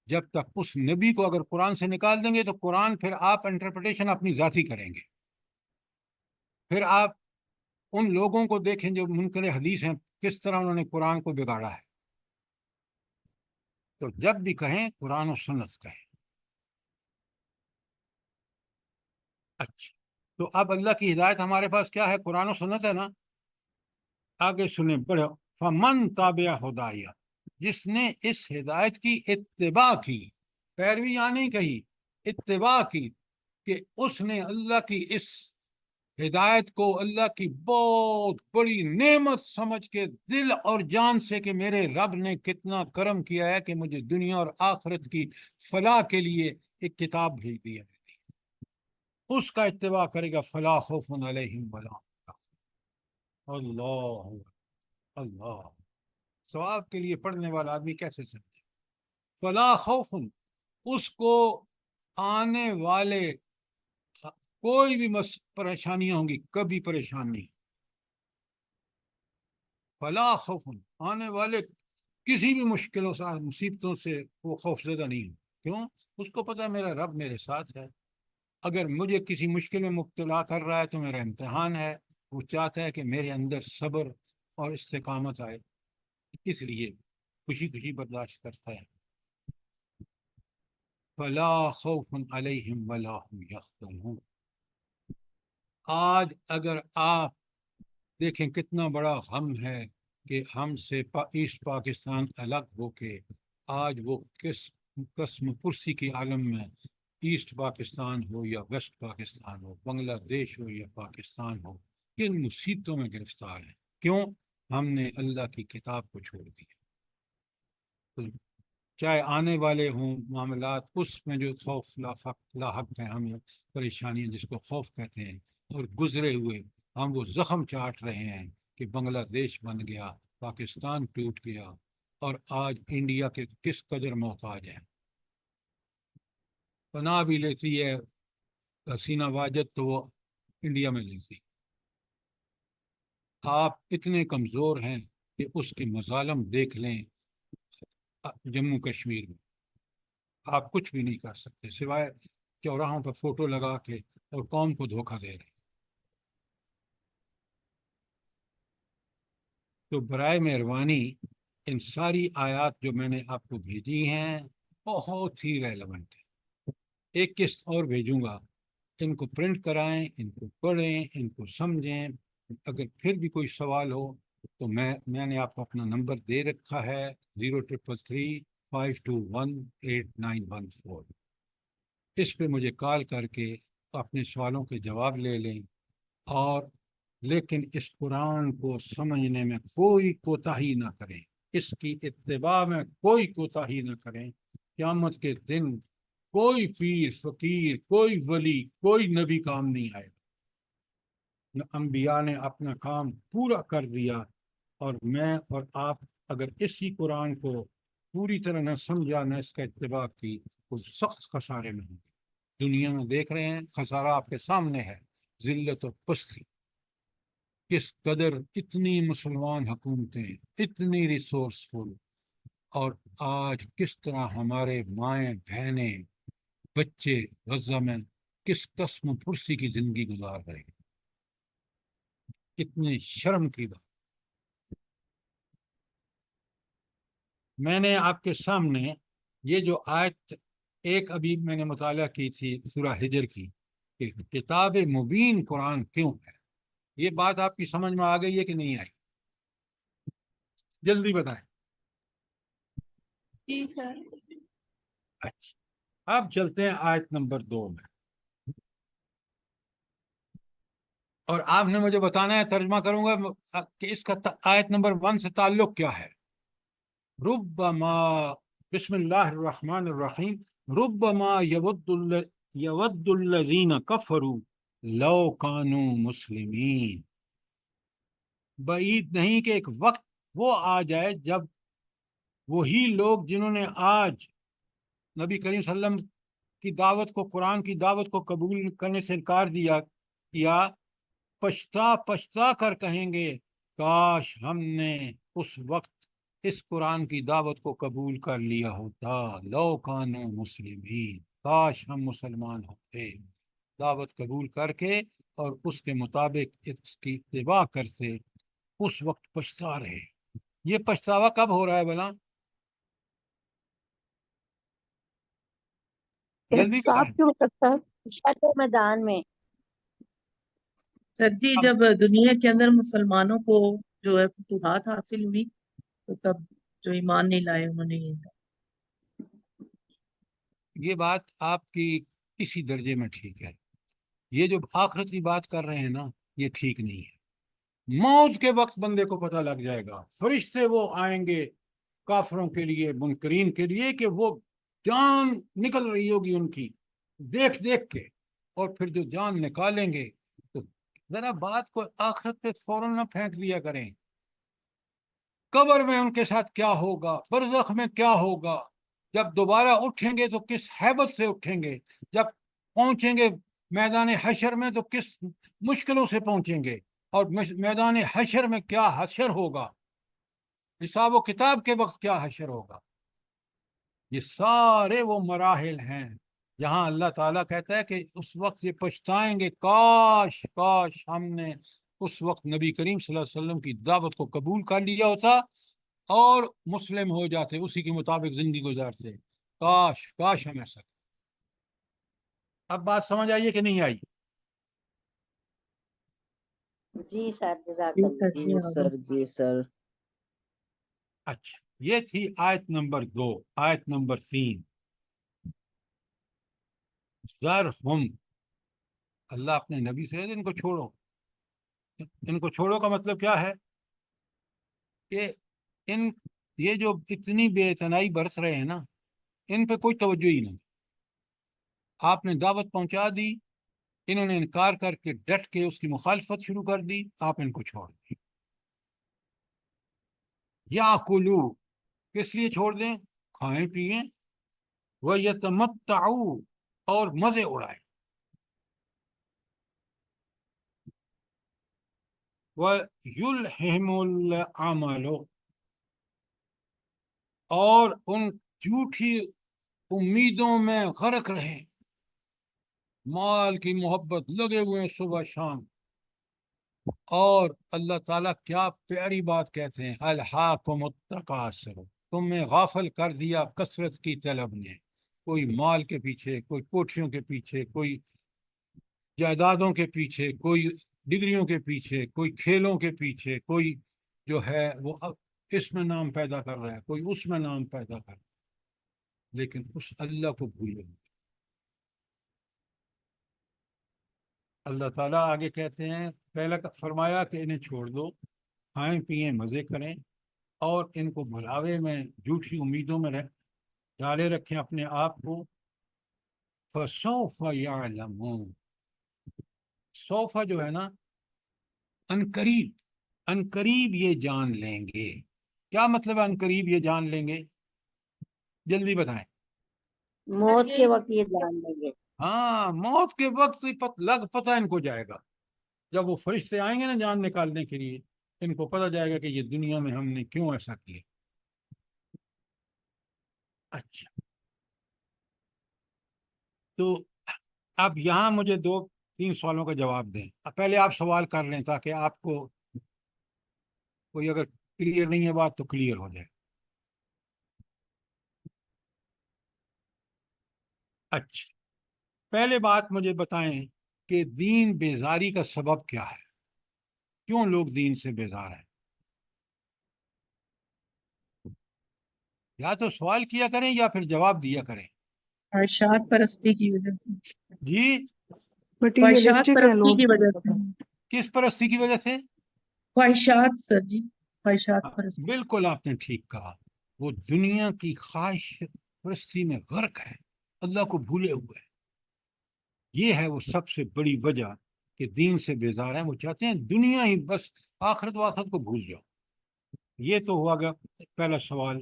Speaker 1: جب تک اس نبی کو اگر قرآن سے نکال دیں گے تو قرآن پھر آپ انٹرپریٹیشن اپنی ذاتی کریں گے۔ پھر آپ ان لوگوں کو دیکھیں جو منکر حدیث ہیں، کس طرح انہوں نے قرآن کو بگاڑا ہے۔ تو جب بھی کہیں قرآن و سنت کہیں۔ اچھا، تو اب اللہ کی ہدایت ہمارے پاس کیا ہے؟ قرآن و سنت ہے نا۔ آگے سنیں، بڑے فمن تابع ہدایہ، جس نے اس ہدایت کی اتباع کی، پیروی نہیں کہی، اتباع کی، کہ اس نے اللہ کی اس ہدایت کو اللہ کی بہت بڑی نعمت سمجھ کے دل اور جان سے، کہ میرے رب نے کتنا کرم کیا ہے کہ مجھے دنیا اور آخرت کی فلاح کے لیے ایک کتاب بھیج دی ہے، اس کا اتباع کرے گا، فلا خوف علیہم ولا اللہ اللہ، ثواب کے لیے پڑھنے والا آدمی کیسے سمجھے؟ فلا خوف، اس کو آنے والے کوئی بھی پریشانیاں ہوں گی، کبھی پریشان نہیں۔ فلا خوف، آنے والے کسی بھی مشکلوں سے، مصیبتوں سے وہ خوف زدہ نہیں ہوں۔ کیوں؟ اس کو پتہ ہے میرا رب میرے ساتھ ہے، اگر مجھے کسی مشکل میں مبتلا کر رہا ہے تو میرا امتحان ہے، وہ چاہتا ہے کہ میرے اندر صبر اور استقامت آئے، اس لیے خوشی خوشی برداشت کرتا ہے۔ فلا خوف علیہم ولا هم یحزنون۔ آج اگر آپ دیکھیں کتنا بڑا غم ہے کہ ہم سے ایسٹ پاکستان الگ ہو کے آج وہ کس قسم پرسی کے عالم میں، ایسٹ پاکستان ہو یا ویسٹ پاکستان ہو، بنگلہ دیش ہو یا پاکستان ہو، کن مصیبتوں میں گرفتار ہیں۔ کیوں؟ ہم نے اللہ کی کتاب کو چھوڑ دیا۔ تو چاہے آنے والے ہوں معاملات، اس میں جو خوف لاحق ہیں، ہمیں پریشانیاں جس کو خوف کہتے ہیں، اور گزرے ہوئے ہم وہ زخم چاٹ رہے ہیں کہ بنگلہ دیش بن گیا، پاکستان ٹوٹ گیا، اور آج انڈیا کے کس قدر محتاج ہیں۔ پناہ بھی لیتی ہے حسینہ واجد تو وہ انڈیا میں لیتی۔ آپ اتنے کمزور ہیں کہ اس کے مظالم دیکھ لیں جموں کشمیر میں، آپ کچھ بھی نہیں کر سکتے سوائے چوراہوں پر فوٹو لگا کے اور قوم کو دھوکہ دے رہے۔ تو برائے مہربانی ان ساری آیات جو میں نے آپ کو بھیجی ہیں بہت ہی ریلیونٹ ہے۔ ایک قسط اور بھیجوں گا، ان کو پرنٹ کرائیں، ان کو پڑھیں، ان کو سمجھیں۔ اگر پھر بھی کوئی سوال ہو تو میں نے آپ کو اپنا نمبر دے رکھا ہے 033352189114، اس پہ مجھے کال کر کے اپنے سوالوں کے جواب لے لیں، اور لیکن اس قرآن کو سمجھنے میں کوئی کوتاہی نہ کریں، اس کی اتباع میں کوئی کوتاہی نہ کریں۔ قیامت کے دن کوئی پیر فقیر، کوئی ولی، کوئی نبی کام نہیں آئے گا۔ انبیاء نے اپنا کام پورا کر دیا، اور میں اور آپ اگر اسی قرآن کو پوری طرح نہ سمجھا، نہ اس کا اتباع کی، تو سخت خسارے میں ہوں گے۔ دنیا میں دیکھ رہے ہیں، خسارہ آپ کے سامنے ہے، ذلت و پستی، کس قدر اتنی مسلمان حکومتیں، اتنی ریسورسفل، اور آج کس طرح ہمارے مائیں بہنیں بچے غزہ میں کس قسم پرسی کی زندگی گزار رہے ہیں۔ کتنی شرم کی بات۔ میں نے آپ کے سامنے یہ جو آیت ایک ابھی میں نے مطالعہ کی تھی سورہ ہجر کی، کہ کتاب مبین قرآن کیوں ہے، یہ بات آپ کی سمجھ میں آ گئی ہے کہ نہیں آئی؟ جلدی بتائیں.
Speaker 5: جی سر.
Speaker 1: اچھا، اب چلتے ہیں آیت نمبر 2 میں، اور آپ نے مجھے بتانا ہے، ترجمہ کروں گا کہ اس کا آیت نمبر 1 سے تعلق کیا ہے. ربما، بسم اللہ الرحمن الرحیم، ربما یود الذین کفروا لو کانوا مسلمین. بعید نہیں کہ ایک وقت وہ آ جائے جب وہی لوگ جنہوں نے آج نبی کریم صلی اللہ علیہ وسلم کی دعوت کو، قرآن کی دعوت کو قبول کرنے سے انکار کیا، پچھتا پچھتا کر کہیں گے کاش ہم نے اس وقت اس قرآن کی دعوت کو قبول کر لیا ہوتا. لو کانوا مسلمین، کاش ہم مسلمان ہوتے، دعوت قبول کر کے اور اس کے مطابق اس کی اتباع کرتے، اس وقت پچھتا رہے. یہ پچھتاوا کب ہو رہا ہے بلا؟ جلدی
Speaker 2: احتساب
Speaker 1: بتائیں.
Speaker 2: کیوں کرتا ہے؟
Speaker 3: شر میدان میں.
Speaker 8: سر جی
Speaker 1: اب
Speaker 8: جب دنیا کے اندر مسلمانوں کو جو ہے فتوحات حاصل ہوئی تو تب جو ایمان نہیں لائے انہوں نے
Speaker 1: یہ بات آپ کی کسی درجے میں ٹھیک ہے. یہ جو آخرت کی بات کر رہے ہیں نا، یہ ٹھیک نہیں ہے. موت کے وقت بندے کو پتہ لگ جائے گا، فرشتے وہ آئیں گے کافروں کے لیے، منکرین کے لیے، کہ وہ جان نکل رہی ہوگی ان کی دیکھ دیکھ کے، اور پھر جو جان نکالیں گے تو ذرا بات کو آخرت پہ فوراً نہ پھینک دیا کریں. قبر میں ان کے ساتھ کیا ہوگا، برزخ میں کیا ہوگا، جب دوبارہ اٹھیں گے تو کس ہیبت سے اٹھیں گے، جب پہنچیں گے میدان حشر میں تو کس مشکلوں سے پہنچیں گے، اور میدان حشر میں کیا حشر ہوگا، حساب و کتاب کے وقت کیا حشر ہوگا. یہ سارے وہ مراحل ہیں جہاں اللہ تعالیٰ کہتا ہے کہ اس وقت یہ پچھتائیں گے، کاش کاش ہم نے اس وقت نبی کریم صلی اللہ علیہ وسلم کی دعوت کو قبول کر لیا ہوتا اور مسلم ہو جاتے، اسی کے مطابق زندگی گزارتے. کاش کاش ہم ایسا. اب بات سمجھ آئیے کہ نہیں آئی؟
Speaker 3: جی سر جزاک اللہ.
Speaker 6: جی سر، جی سر.
Speaker 1: اچھا، یہ تھی آیت نمبر 2. آیت نمبر 3، ذرہم، اللہ اپنے نبی سے ان کو چھوڑو. ان کو چھوڑو کا مطلب کیا ہے؟ کہ یہ جو اتنی بے اعتنائی برت رہے ہیں نا، ان پہ کوئی توجہ ہی نہیں. آپ نے دعوت پہنچا دی، انہوں نے انکار کر کے ڈٹ کے اس کی مخالفت شروع کر دی، آپ ان کو چھوڑ دیں. یا کلو، کس لیے چھوڑ دیں؟ کھائیں پیئیں، وہ یتمتعوا، اور مزے اڑائیں. وَيُلْهِهِمُ الْعَمَلُ، اور ان جھوٹی امیدوں میں غرق رہیں، مال کی محبت لگے ہوئے ہیں صبح شام. اور اللہ تعالیٰ کیا پیاری بات کہتے ہیں، الہاکم التکاثر، تمہیں غافل کر دیا کثرت کی طلب نے. کوئی مال کے پیچھے، کوئی کوٹھیوں کے پیچھے، کوئی جائیدادوں کے پیچھے، کوئی ڈگریوں کے پیچھے، کوئی کھیلوں کے پیچھے، کوئی جو ہے وہ اس میں نام پیدا کر رہا ہے، کوئی اس میں نام پیدا کر رہا ہے، لیکن اس اللہ کو بھولے. اللہ تعالیٰ آگے کہتے ہیں، پہلا فرمایا کہ انہیں چھوڑ دو، کھائیں پیئیں مزے کریں، اور ان کو بھلاوے میں جھوٹی امیدوں میں ڈالے رکھیں اپنے آپ کو. فَسَوْفَ يَعْلَمُونَ، سوفا جو ہے نا، انقریب یہ جان لیں گے. کیا مطلب ہے انقریب یہ جان لیں گے؟ جلدی بتائیں.
Speaker 3: موت کے وقت یہ جان لیں گے.
Speaker 1: ہاں، موت کے وقت پتہ ان کو جائے گا. جب وہ فرشتے آئیں گے نا جان نکالنے کے لیے، ان کو پتہ جائے گا کہ یہ دنیا میں ہم نے کیوں ایسا کیا. اچھا، تو اب یہاں مجھے 2-3 سوالوں کا جواب دیں. پہلے آپ سوال کر لیں تاکہ آپ کو کوئی اگر کلیئر نہیں ہے بات تو کلیئر ہو جائے. اچھا، پہلے بات مجھے بتائیں کہ دین بیزاری کا سبب کیا ہے؟ کیوں لوگ دین سے بیزار ہیں؟ یا تو سوال کیا کریں یا پھر جواب دیا کریں.
Speaker 8: خواہشات پرستی کی وجہ سے،
Speaker 1: جی
Speaker 8: خواہشات
Speaker 9: مٹیریلسٹک ہیں
Speaker 8: پرستی
Speaker 9: لوگ.
Speaker 8: کی وجہ سے،
Speaker 1: کس پرستی کی وجہ سے؟
Speaker 8: خواہشات سر جی، خواہشات پرستی.
Speaker 1: بالکل آپ نے ٹھیک کہا. وہ دنیا کی خواہش پرستی میں غرق ہے، اللہ کو بھولے ہوئے ہے. یہ ہے وہ سب سے بڑی وجہ کہ دین سے بیزار ہیں. وہ چاہتے ہیں دنیا ہی بس، آخرت و آخرت کو بھول جاؤ. یہ تو ہوا گا پہلا سوال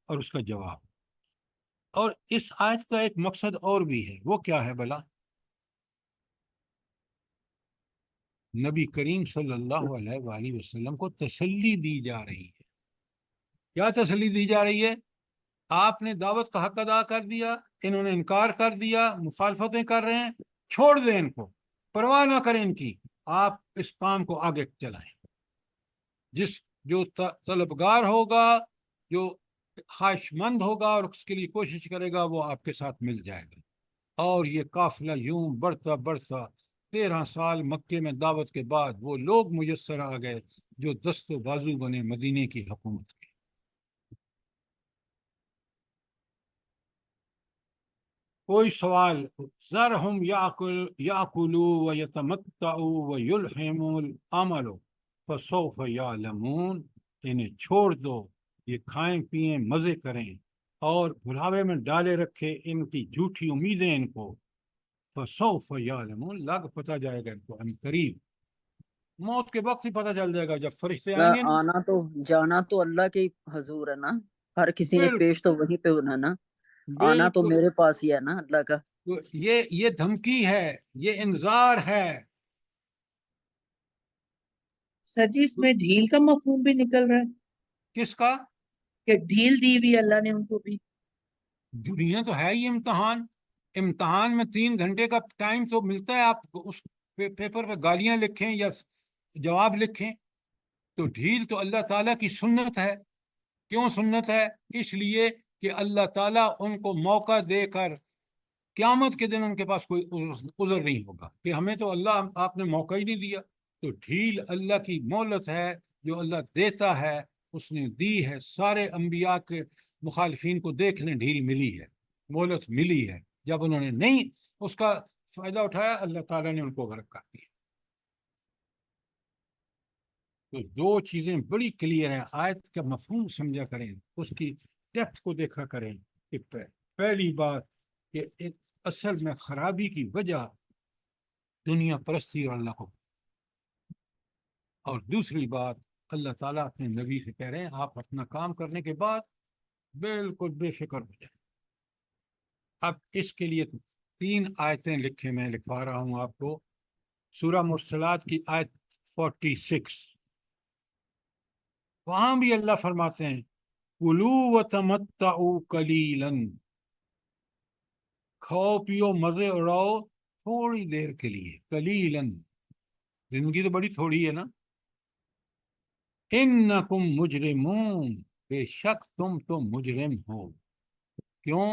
Speaker 1: اور اس کا جواب. اور اس آیت کا ایک مقصد اور بھی ہے. وہ کیا ہے بلا؟ نبی کریم صلی اللہ علیہ وآلہ وسلم کو تسلی دی جا رہی ہے. کیا تسلی دی جا رہی ہے؟ آپ نے دعوت کا حق ادا کر دیا، انہوں نے انکار کر دیا، مخالفتیں کر رہے ہیں، چھوڑ دیں ان کو، پرواہ نہ کریں ان کی، آپ اس کام کو آگے چلائیں. جو طلبگار ہوگا، جو خواہش مند ہوگا اور اس کے لیے کوشش کرے گا، وہ آپ کے ساتھ مل جائے گا. اور یہ قافلہ یوں بڑھتا بڑھتا 13 سال مکے میں دعوت کے بعد وہ لوگ میسر آ گئے جو دست و بازو بنے مدینے کی حکومت کے. کوئی سوال؟ ذرہم یاکلوا ویتمتعوا ویلہموا الامل فسوف یعلمون. انہیں چھوڑ دو، یہ کھائیں پیئیں مزے کریں اور بھلاوے میں ڈالے رکھے ان کی جھوٹی امیدیں ان کو. فسوف یعلمون، لگ پتہ جائے گا ان کو، ان قریب موت کے وقت ہی پتہ چل جائے گا جب فرشتے آئیں گے.
Speaker 6: آنا تو جانا تو اللہ کے حضور ہے نا، ہر کسی نے
Speaker 1: بالکل
Speaker 6: پیش تو وہیں پہ ہونا نا. آنا تو
Speaker 1: بالکل.
Speaker 6: میرے پاس ہی ہے نا اللہ کا.
Speaker 1: یہ دھمکی ہے، یہ انذار ہے.
Speaker 8: سر جی اس میں ڈھیل کا مفہوم بھی نکل رہا ہے
Speaker 1: کس کا؟
Speaker 8: کہ ڈھیل دی ہوئی اللہ نے ان کو بھی.
Speaker 1: دنیا تو ہے ہی امتحان. امتحان میں 3 گھنٹے کا ٹائم تو ملتا ہے. آپ اس پیپر پہ گالیاں لکھیں یا جواب لکھیں. تو ڈھیل تو اللہ تعالیٰ کی سنت ہے. کیوں سنت ہے؟ اس لیے کہ اللہ تعالیٰ ان کو موقع دے کر قیامت کے دن ان کے پاس کوئی عذر نہیں ہوگا کہ ہمیں تو اللہ آپ نے موقع ہی نہیں دیا. تو ڈھیل اللہ کی مہلت ہے جو اللہ دیتا ہے. اس نے دی ہے. سارے انبیاء کے مخالفین کو دیکھ لیں، ڈھیل ملی ہے، مہلت ملی ہے. جب انہوں نے نہیں اس کا فائدہ اٹھایا، اللہ تعالیٰ نے ان کو غرق کر دیا. تو 2 چیزیں بڑی کلیئر ہیں. آیت کا مفہوم سمجھا کریں، اس کی ڈیپتھ کو دیکھا کریں. کہ پہلی بات کہ ایک اصل میں خرابی کی وجہ دنیا پرستی اور اللہ کو. اور دوسری بات، اللہ تعالیٰ اپنے نبی سے کہہ رہے ہیں آپ اپنا کام کرنے کے بعد بالکل بے فکر ہو جائیں. اب اس کے لیے 3 آیتیں لکھے، میں لکھوا رہا ہوں آپ کو. سورہ مرسلات کی آیت 46، وہاں بھی اللہ فرماتے ہیں کُلُوا وَتَمَتَّعُوا قَلِيلًا، کھاؤ پیو مزے اڑاؤ تھوڑی دیر کے لیے. قلیلاً، زندگی تو بڑی تھوڑی ہے نا. انکم مجرمون، بے شک تم تو مجرم ہو. کیوں؟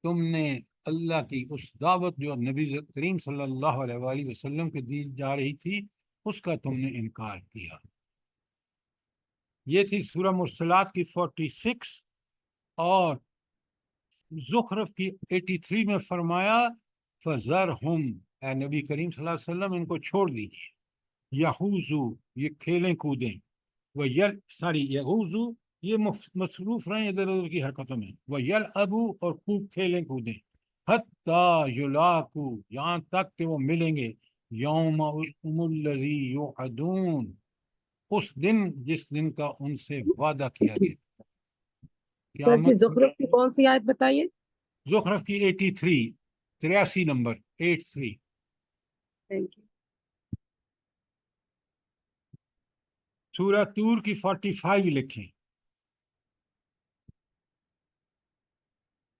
Speaker 1: تم نے اللہ کی اس دعوت جو نبی کریم صلی اللہ علیہ وآلہ وسلم کے دی جا رہی تھی اس کا تم نے انکار کیا. یہ تھی سورہ مرسلات کی 46. اور زخرف کی 83 میں فرمایا فَذَرْهُمْ، اے نبی کریم صلی اللہ علیہ وسلم ان کو چھوڑ دیجیے. یحوزو، یہ کھیلیں کودیں. یحوزو، یہ مصروف رہیں ادھر ادھر کی حرکتوں میں. وَيَلْعَبُوا، اور خوب کھیلیں کودیں. حَتَّى يُلَاقُوا، یہاں تک کہ وہ ملیں گے یومہم الذی یوعدون، اس دن جس دن کا ان سے وعدہ کیا گیا.
Speaker 9: سر جی
Speaker 1: قیامت.
Speaker 9: زخرف کی کون سی آیت بتائیے؟
Speaker 1: زخرف کی 83 نمبر 83.
Speaker 9: Thank you.
Speaker 1: سورہ طور کی 45 لکھیں.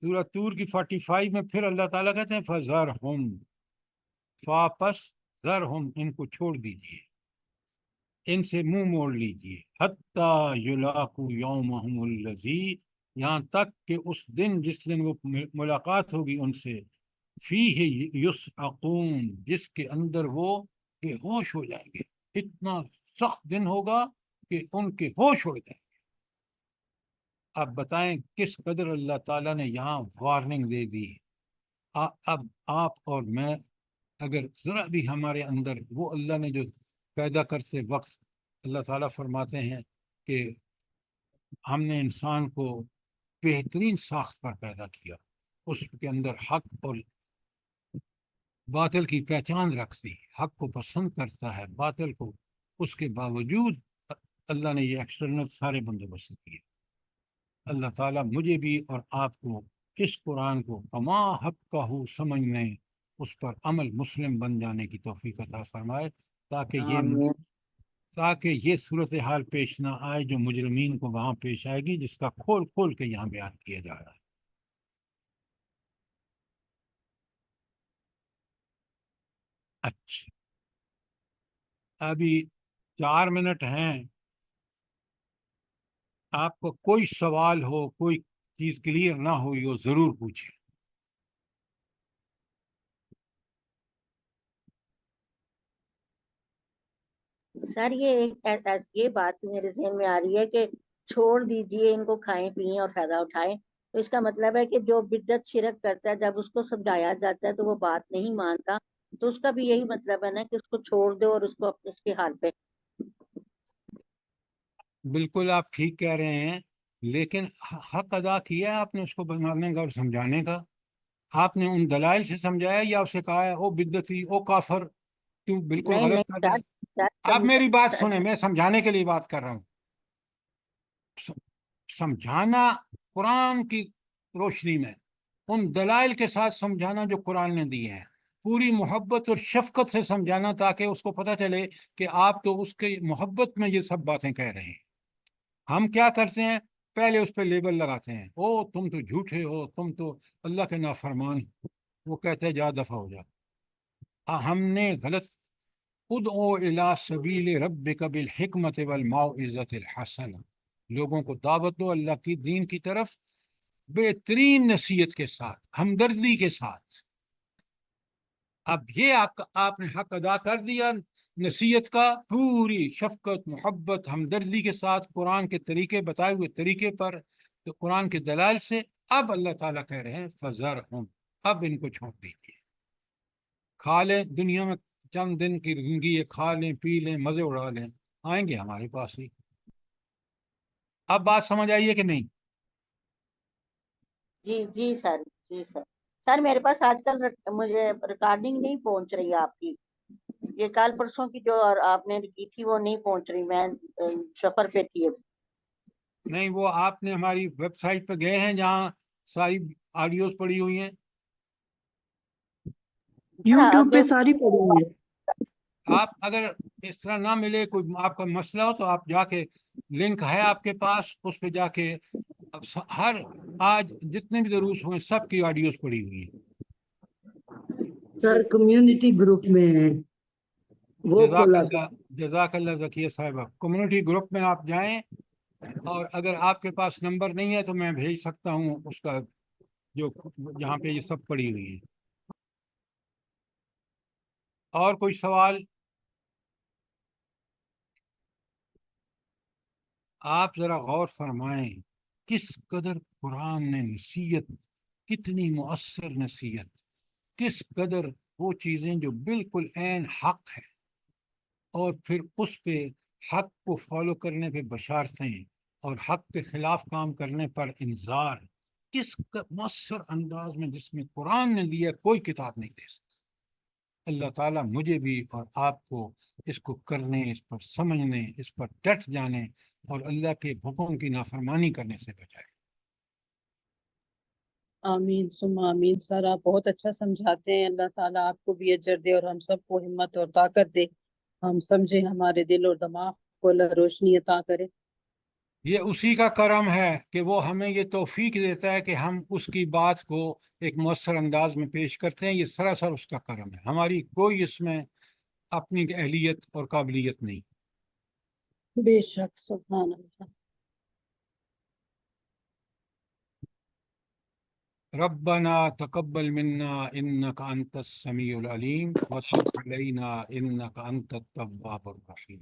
Speaker 1: سورہ طور کی 45 میں پھر اللہ تعالیٰ کہتے ہیں فَذَرْهُمْ، واپس ذرہم، ان کو چھوڑ دیجیے، ان سے منہ موڑ لیجیے. حَتَّى يُلَاقُوا يَوْمَهُمُ الَّذِي، یہاں تک کہ اس دن جس دن وہ ملاقات ہوگی ان سے، فِيهِ يُصْعَقُونَ، جس کے اندر وہ بے ہوش ہو جائیں گے. اتنا سخت دن ہوگا کہ ان کے ہوش اڑ جائیں گے۔ اب بتائیں کس قدر اللہ تعالیٰ نے یہاں وارننگ دے دی۔ اب آپ اور میں اگر ذرا بھی ہمارے اندر وہ اللہ نے جو پیدا کرتے وقت اللہ تعالیٰ فرماتے ہیں کہ ہم نے انسان کو بہترین ساخت پر پیدا کیا، اس کے اندر حق اور باطل کی پہچان رکھتی، حق کو پسند کرتا ہے، باطل کو، اس کے باوجود اللہ نے یہ ایکسٹرنل سارے بندوبست کیے۔ اللہ تعالیٰ مجھے بھی اور آپ کو اس قرآن کو کما حق کا ہو سمجھنے، اس پر عمل مسلم بن جانے کی توفیق عطا فرمائے،
Speaker 6: آمین۔
Speaker 1: تاکہ یہ صورتحال پیش نہ آئے جو مجرمین کو وہاں پیش آئے گی، جس کا کھول کھول کے یہاں بیان کیا جا رہا ہے۔ اچھا، ابھی 4 منٹ ہیں، آپ کو کوئی سوال ہو، کوئی چیز کلیئر نہ ہوئی ہو، ضرور پوچھیں۔
Speaker 3: سر یہ بات میرے ذہن میں آ رہی ہے کہ چھوڑ دیجئے ان کو، کھائیں پئیں اور فائدہ اٹھائیں، تو اس کا مطلب ہے کہ جو بدعت شرک کرتا ہے جب اس کو سمجھایا جاتا ہے تو وہ بات نہیں مانتا، تو اس کا بھی یہی مطلب ہے نا کہ اس کو چھوڑ دو اور اس کو اپنے اس کے حال پہ۔
Speaker 1: بالکل آپ ٹھیک کہہ رہے ہیں، لیکن حق ادا کیا ہے آپ نے اس کو بنانے کا اور سمجھانے کا۔ آپ نے ان دلائل سے سمجھایا یا اسے کہا ہے او بدعتی، او کافر، تو بالکل
Speaker 3: نہیں
Speaker 1: غلط
Speaker 3: نہیں
Speaker 1: کر رہا ہے؟ آپ میری بات سنیں، میں سمجھانے کے لیے بات کر رہا ہوں۔ سمجھانا قرآن کی روشنی میں، ان دلائل کے ساتھ سمجھانا جو قرآن نے دیے ہیں، پوری محبت اور شفقت سے سمجھانا، تاکہ اس کو پتہ چلے کہ آپ تو اس کے محبت میں یہ سب باتیں کہہ رہے ہیں۔ ہم کیا کرتے ہیں؟ پہلے اس پہ لیبل لگاتے ہیں، او تم تو جھوٹے ہو، تم تو اللہ کے نافرمان ہو۔ وہ کہتے ہیں جا دفع ہو جا۔ ہم نے غلط، ادعو الی سبیل ربک بالحکمت والموعظۃ الحسنہ، لوگوں کو دعوت دو اللہ کی دین کی طرف بہترین نصیحت کے ساتھ، ہمدردی کے ساتھ۔ اب یہ آپ نے حق ادا کر دیا نصیحت کا، پوری شفقت، محبت، ہمدردی کے ساتھ قرآن کے طریقے، بتائے ہوئے طریقے پر، تو قرآن کے دلائل سے۔ اب اللہ تعالیٰ کہہ رہے ہیں فذرہم، اب ان کو چھوڑ دیجیے، کھا لیں دنیا میں چند دن کی زندگی ہے، کھا لیں پی لیں مزے اڑا لیں، آئیں گے ہمارے پاس ہی۔ اب بات سمجھ آئیے کہ نہیں؟
Speaker 3: جی جی سر، جی سر۔ سر میرے پاس آج کل مجھے ریکارڈنگ نہیں پہنچ رہی آپ کی، یہ کل پرسوں کی جو آپ نے کی تھی وہ نہیں پہنچ رہی، میں سفر پہ تھی ابھی۔
Speaker 1: نہیں، وہ آپ نے ہماری ویب سائٹ پہ گئے ہیں جہاں ساری آڈیوز پڑی ہوئی ہیں؟
Speaker 8: یوٹیوب پہ ساری پڑی ہوئی ہے۔
Speaker 1: آپ اگر اس طرح نہ ملے، کوئی آپ کا مسئلہ ہو، تو آپ جا کے، لنک ہے آپ کے پاس، اس پہ جا کے ہر آج جتنے بھی دروس ہوئے سب کی آڈیوز پڑی ہوئی ہیں۔
Speaker 2: سر کمیونٹی گروپ میں ہے وہ کھولا تھا۔
Speaker 1: جزاک اللہ ذکیہ صاحبہ، کمیونٹی گروپ میں آپ جائیں، اور اگر آپ کے پاس نمبر نہیں ہے تو میں بھیج سکتا ہوں اس کا، جو جہاں پہ یہ سب پڑی ہوئی ہیں۔ اور کوئی سوال؟ آپ ذرا غور فرمائیں کس قدر قرآن نے نصیحت، کتنی مؤثر نصیحت، کس قدر وہ چیزیں جو بالکل عین حق ہے، اور پھر اس پہ حق کو فالو کرنے پہ بشارتیں، اور حق کے خلاف کام کرنے پر انذار، کس مؤثر انداز میں جس میں قرآن نے دیا، کوئی کتاب نہیں دے سکتی۔ اللہ تعالیٰ مجھے بھی اور آپ کو اس کو کرنے، اس پر سمجھنے، اس پر ڈٹ جانے اور اللہ کے حکم کی نافرمانی کرنے سے بچائے۔
Speaker 9: آمین ثم آمین۔ سر آپ بہت اچھا سمجھاتے ہیں، اللہ تعالیٰ آپ کو بھی اجر دے اور ہم سب کو ہمت اور طاقت دے، ہم سمجھیں، ہمارے دل اور دماغ کو اللہ روشنی عطا کرے۔
Speaker 1: یہ اسی کا کرم ہے کہ وہ ہمیں یہ توفیق دیتا ہے کہ ہم اس کی بات کو ایک مؤثر انداز میں پیش کرتے ہیں۔ یہ سراسر اس کا کرم ہے، ہماری کوئی اس میں اپنی اہلیت اور قابلیت نہیں۔
Speaker 9: بے شک، سبحان اللہ۔
Speaker 1: ربنا تقبل منا انك انت السميع العليم وتب علينا انك انت التواب الرحيم۔